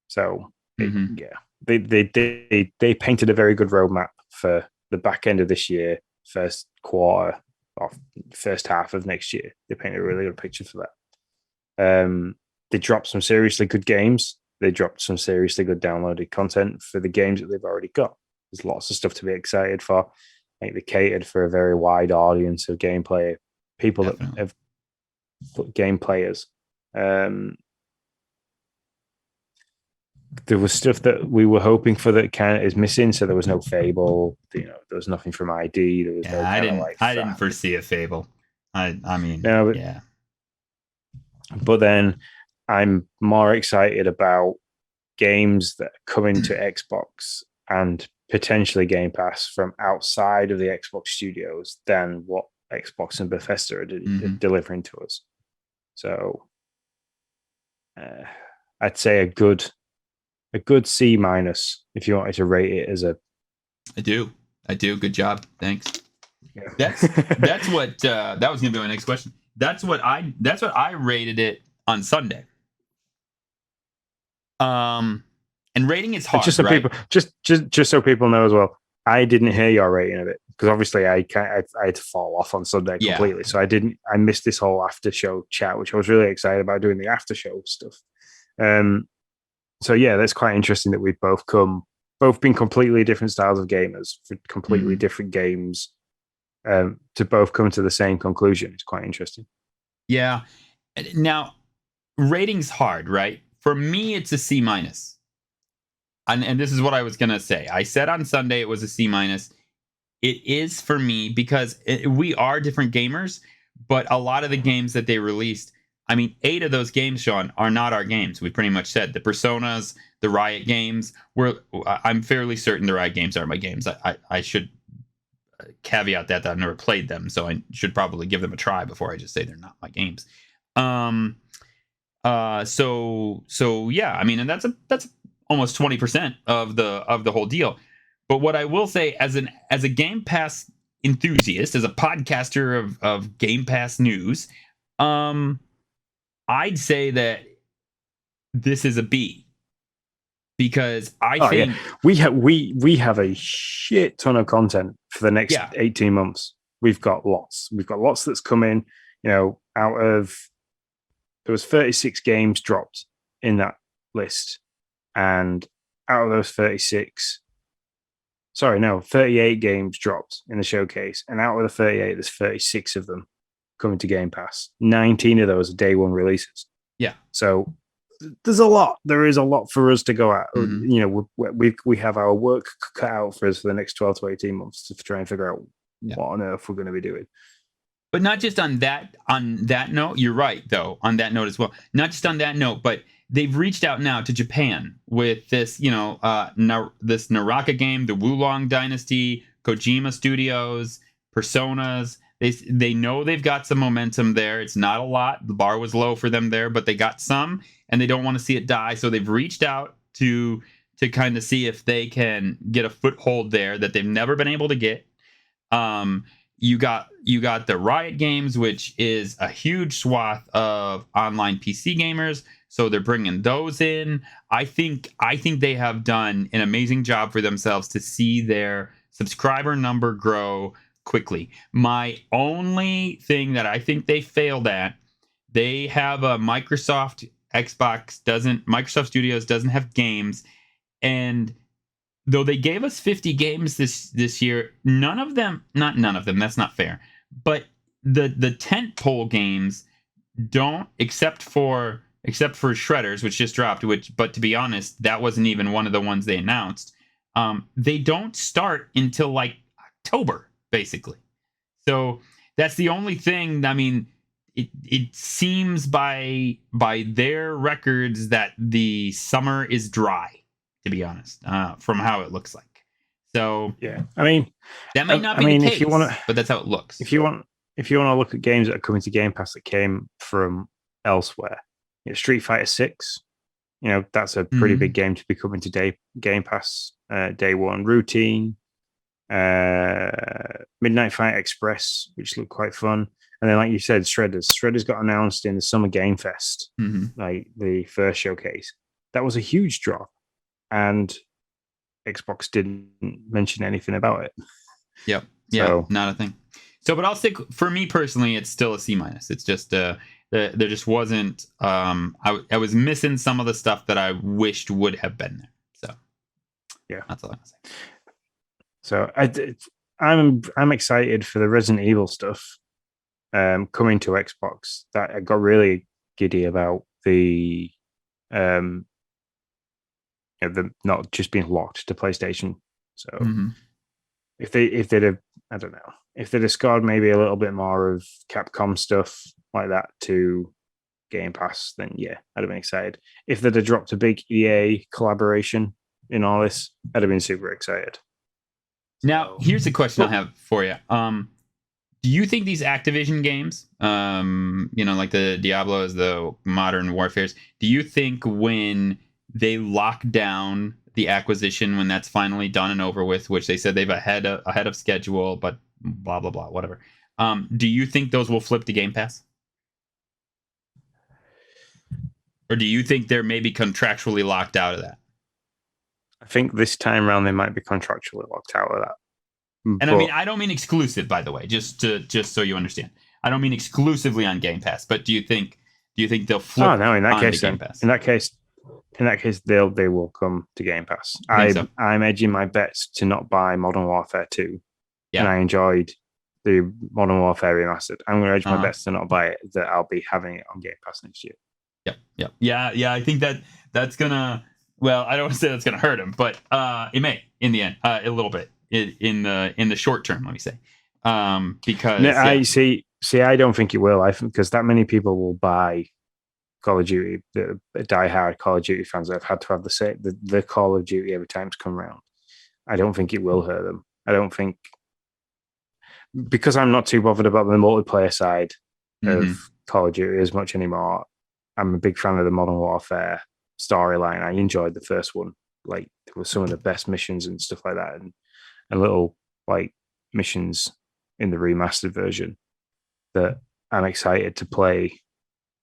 So yeah, they painted a very good roadmap for the back end of this year, first quarter, or first half of next year. They painted a really good picture for that. They dropped some seriously good games. They dropped some seriously good downloaded content for the games that they've already got. There's lots of stuff to be excited for. I think they catered for a very wide audience of gameplay, people Definitely. That have game players. There was stuff that we were hoping for that kind of is missing. So there was no Fable. There was nothing from ID. There was no. I didn't foresee a Fable. I mean, no, yeah. But then I'm more excited about games that are coming to Xbox and potentially Game Pass from outside of the Xbox studios than what Xbox and Bethesda are delivering to us. So I'd say a good C- if you wanted to rate it as a. I do. Good job. Thanks. Yeah. That's what that was gonna be my next question. That's what I rated it on Sunday. And rating is hard. Just so right? people, just so people know as well, I didn't hear your rating of it because obviously I had to fall off on Sunday completely. Yeah. So I missed this whole after show chat, which I was really excited about doing the after show stuff. So yeah, that's quite interesting that we've both been completely different styles of gamers for completely different games, to both come to the same conclusion. It's quite interesting. Yeah. Now, rating's hard, right? For me, it's a C-. And this is what I was going to say. I said on Sunday it was a C-. It is for me because we are different gamers, but a lot of the games that they released, I mean, 8 of those games, Sean, are not our games. We pretty much said the Personas, the Riot games. I'm fairly certain the Riot games are my games. I should caveat that I've never played them, so I should probably give them a try before I just say they're not my games. So yeah, I mean, and that's almost 20% of the whole deal. But what I will say, as a Game Pass enthusiast, as a podcaster of Game Pass news, I'd say that this is a B, because I think we have a shit ton of content for the next 18 months. We've got lots that's coming. Out of, there was 36 games dropped in that list, and out of those 38 games dropped in the showcase, and out of the 38, there's 36 of them coming to Game Pass. 19 of those are day one releases. Yeah. So there's a lot. There is a lot for us to go at. We have our work cut out for us for the next 12 to 18 months to try and figure out what on earth we're going to be doing. But not just on that note. You're right, though, on that note as well. Not just on that note, but they've reached out now to Japan with this, this Naraka game, the Wulong Dynasty, Kojima Studios, Personas. They know they've got some momentum there. It's not a lot. The bar was low for them there, but they got some, and they don't want to see it die. So they've reached out to kind of see if they can get a foothold there that they've never been able to get. You got the Riot Games, which is a huge swath of online PC gamers. So they're bringing those in. I think they have done an amazing job for themselves to see their subscriber number grow quickly. My only thing that I think they failed at, they have a Microsoft Studios doesn't have games, and though they gave us 50 games this year, none of them, that's not fair, but the tentpole games don't, except for Shredders, which just dropped, but to be honest, that wasn't even one of the ones they announced. They don't start until like October, basically. So that's the only thing. I mean, it seems by their records that the summer is dry, to be honest, from how it looks like. So yeah, I mean, that might not be the case, but that's how it looks. If you want to look at games that are coming to Game Pass that came from elsewhere, Street Fighter 6, that's a pretty big game to be coming to Game Pass day one. Routine, Midnight Fight Express, which looked quite fun. And then, like you said, Shredders got announced in the Summer Game Fest, like the first showcase. That was a huge drop, and Xbox didn't mention anything about it. Yep. Yeah, not a thing. So, but I'll stick, for me personally, it's still a C-. It's just there just wasn't. I was missing some of the stuff that I wished would have been there. So, yeah, that's all I'm saying. So I'm excited for the Resident Evil stuff coming to Xbox. That I got really giddy about the the not just being locked to PlayStation. So if they'd have, I don't know, if they'd have scored maybe a little bit more of Capcom stuff like that to Game Pass, then yeah, I'd have been excited. If they'd have dropped a big EA collaboration in all this, I'd have been super excited. Now, here's a question I have for you. Do you think these Activision games, like the Diablos, the Modern Warfares, do you think when they lock down the acquisition, when that's finally done and over with, which they said they've ahead of schedule, but blah, blah, blah, whatever, do you think those will flip to Game Pass? Or do you think they're maybe contractually locked out of that? I think this time around they might be contractually locked out of that. And I mean, I don't mean exclusive, by the way, just so you understand. I don't mean exclusively on Game Pass, but do you think they'll flip? Oh no, in that case, Game Pass? In that case, they will come to Game Pass. I'm edging my bets to not buy Modern Warfare 2. Yeah. And I enjoyed the Modern Warfare Remastered. I'm going to edge my bets to not buy it, that I'll be having it on Game Pass next year. Yep. Yeah. I think that's gonna. Well, I don't want to say that's gonna hurt him, but it may in the end a little bit in the short term. Let me say, because I see. I don't think it will. I think because that many people will buy Call of Duty, the die-hard Call of Duty fans that have had to have the Call of Duty every time it's come around. I don't think it will hurt them. I don't think, because I'm not too bothered about the multiplayer side of Call of Duty as much anymore. I'm a big fan of the Modern Warfare storyline. I enjoyed the first one. Like, there were some of the best missions and stuff like that, and little like missions in the remastered version that I'm excited to play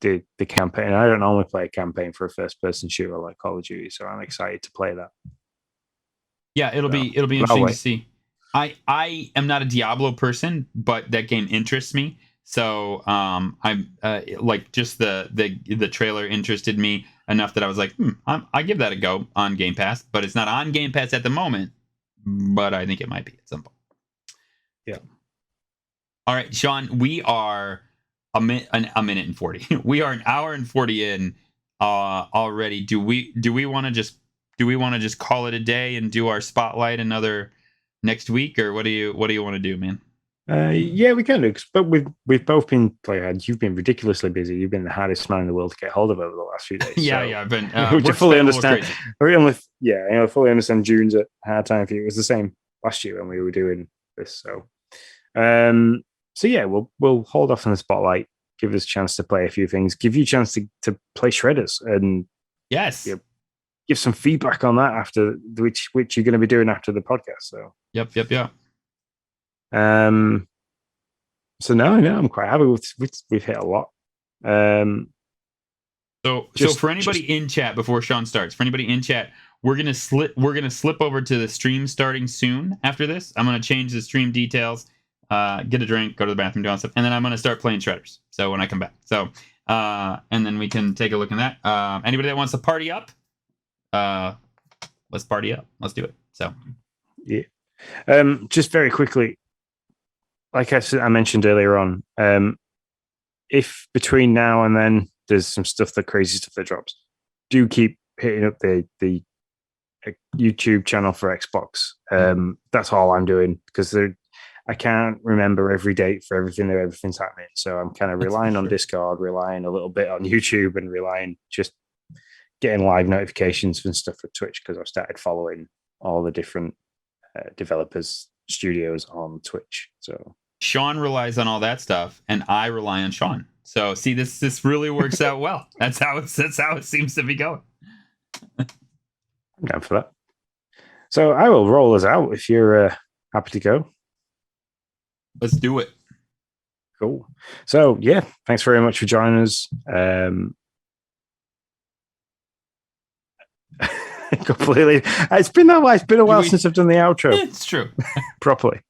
the campaign. I don't normally play a campaign for a first-person shooter like Call of Duty, so I'm excited to play that. Yeah, it'll be interesting to see. I am not a Diablo person, but that game interests me. So I'm like, just the trailer interested me enough that I was like, I give that a go on Game Pass, but it's not on Game Pass at the moment. But I think it might be at some point. Yeah. All right, Sean, we are a minute and 40. We are an hour and 40 in already. Do we want to just call it a day and do our spotlight another next week, or what do you want to do, man? Yeah, we can do. But we've both been playing. You've been ridiculously busy. You've been the hardest man in the world to get hold of over the last few days. Yeah, I've been. Which I fully understand. I fully understand. June's a hard time for you. It was the same last year when we were doing this. So, So yeah, we'll hold off on the spotlight, give us a chance to play a few things, give you a chance to play shredders, and Yes. you know, give some feedback on that after which you're going to be doing after the podcast. So Yep. um, so no, I'm quite happy we've hit a lot. So for anybody in chat, before Sean starts, for anybody in chat, we're gonna slip over to the stream starting soon. After this, I'm gonna change the stream details, get a drink, go to the bathroom, do all that stuff, and then I'm gonna start playing shredders. So when I come back, and then we can take a look at that. Anybody that wants to party up, let's party up. Let's do it. So yeah, just very quickly, like I mentioned earlier on, if between now and then there's some crazy stuff that drops, do keep hitting up the YouTube channel for Xbox. That's all I'm doing because I can't remember every date for everything's happening. So I'm kind of relying on Discord, relying a little bit on YouTube, and relying just getting live notifications and stuff for Twitch because I've started following all the different developers studios on Twitch. So Sean relies on all that stuff, and I rely on Sean. So see, this really works out well. That's how it seems to be going. I'm down for that. So I will roll us out if you're happy to go. Let's do it. Cool. So yeah, thanks very much for joining us. Completely. It's been a while since I've done the outro. It's true. Properly.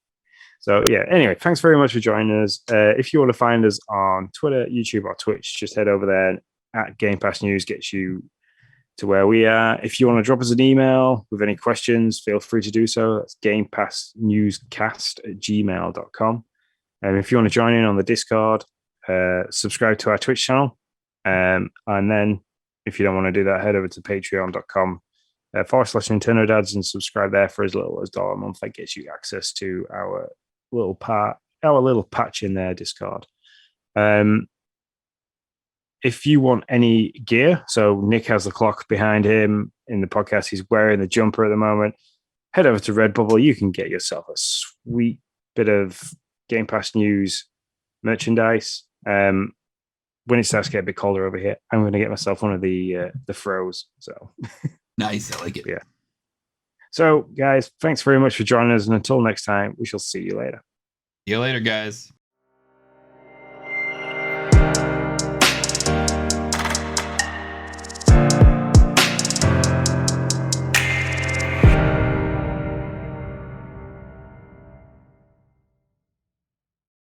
So yeah, anyway, thanks very much for joining us. If you want to find us on Twitter, YouTube, or Twitch, just head over there at Game Pass News, gets you to where we are. If you want to drop us an email with any questions, feel free to do so. That's gamepassnewscast@gmail.com. And if you want to join in on the Discord, subscribe to our Twitch channel. And then if you don't want to do that, head over to patreon.com/Nintendo Dads and subscribe there for as little as $1 a month. That gets you access to our little patch in their Discord. If you want any gear, so Nick has the clock behind him in the podcast. He's wearing the jumper at the moment. Head over to Redbubble. You can get yourself a sweet bit of Game Pass News merchandise. When it starts to get a bit colder over here, I'm going to get myself one of the throws. So nice, I like it. Yeah. So, guys, thanks very much for joining us, and until next time, we shall see you later. See you later, guys.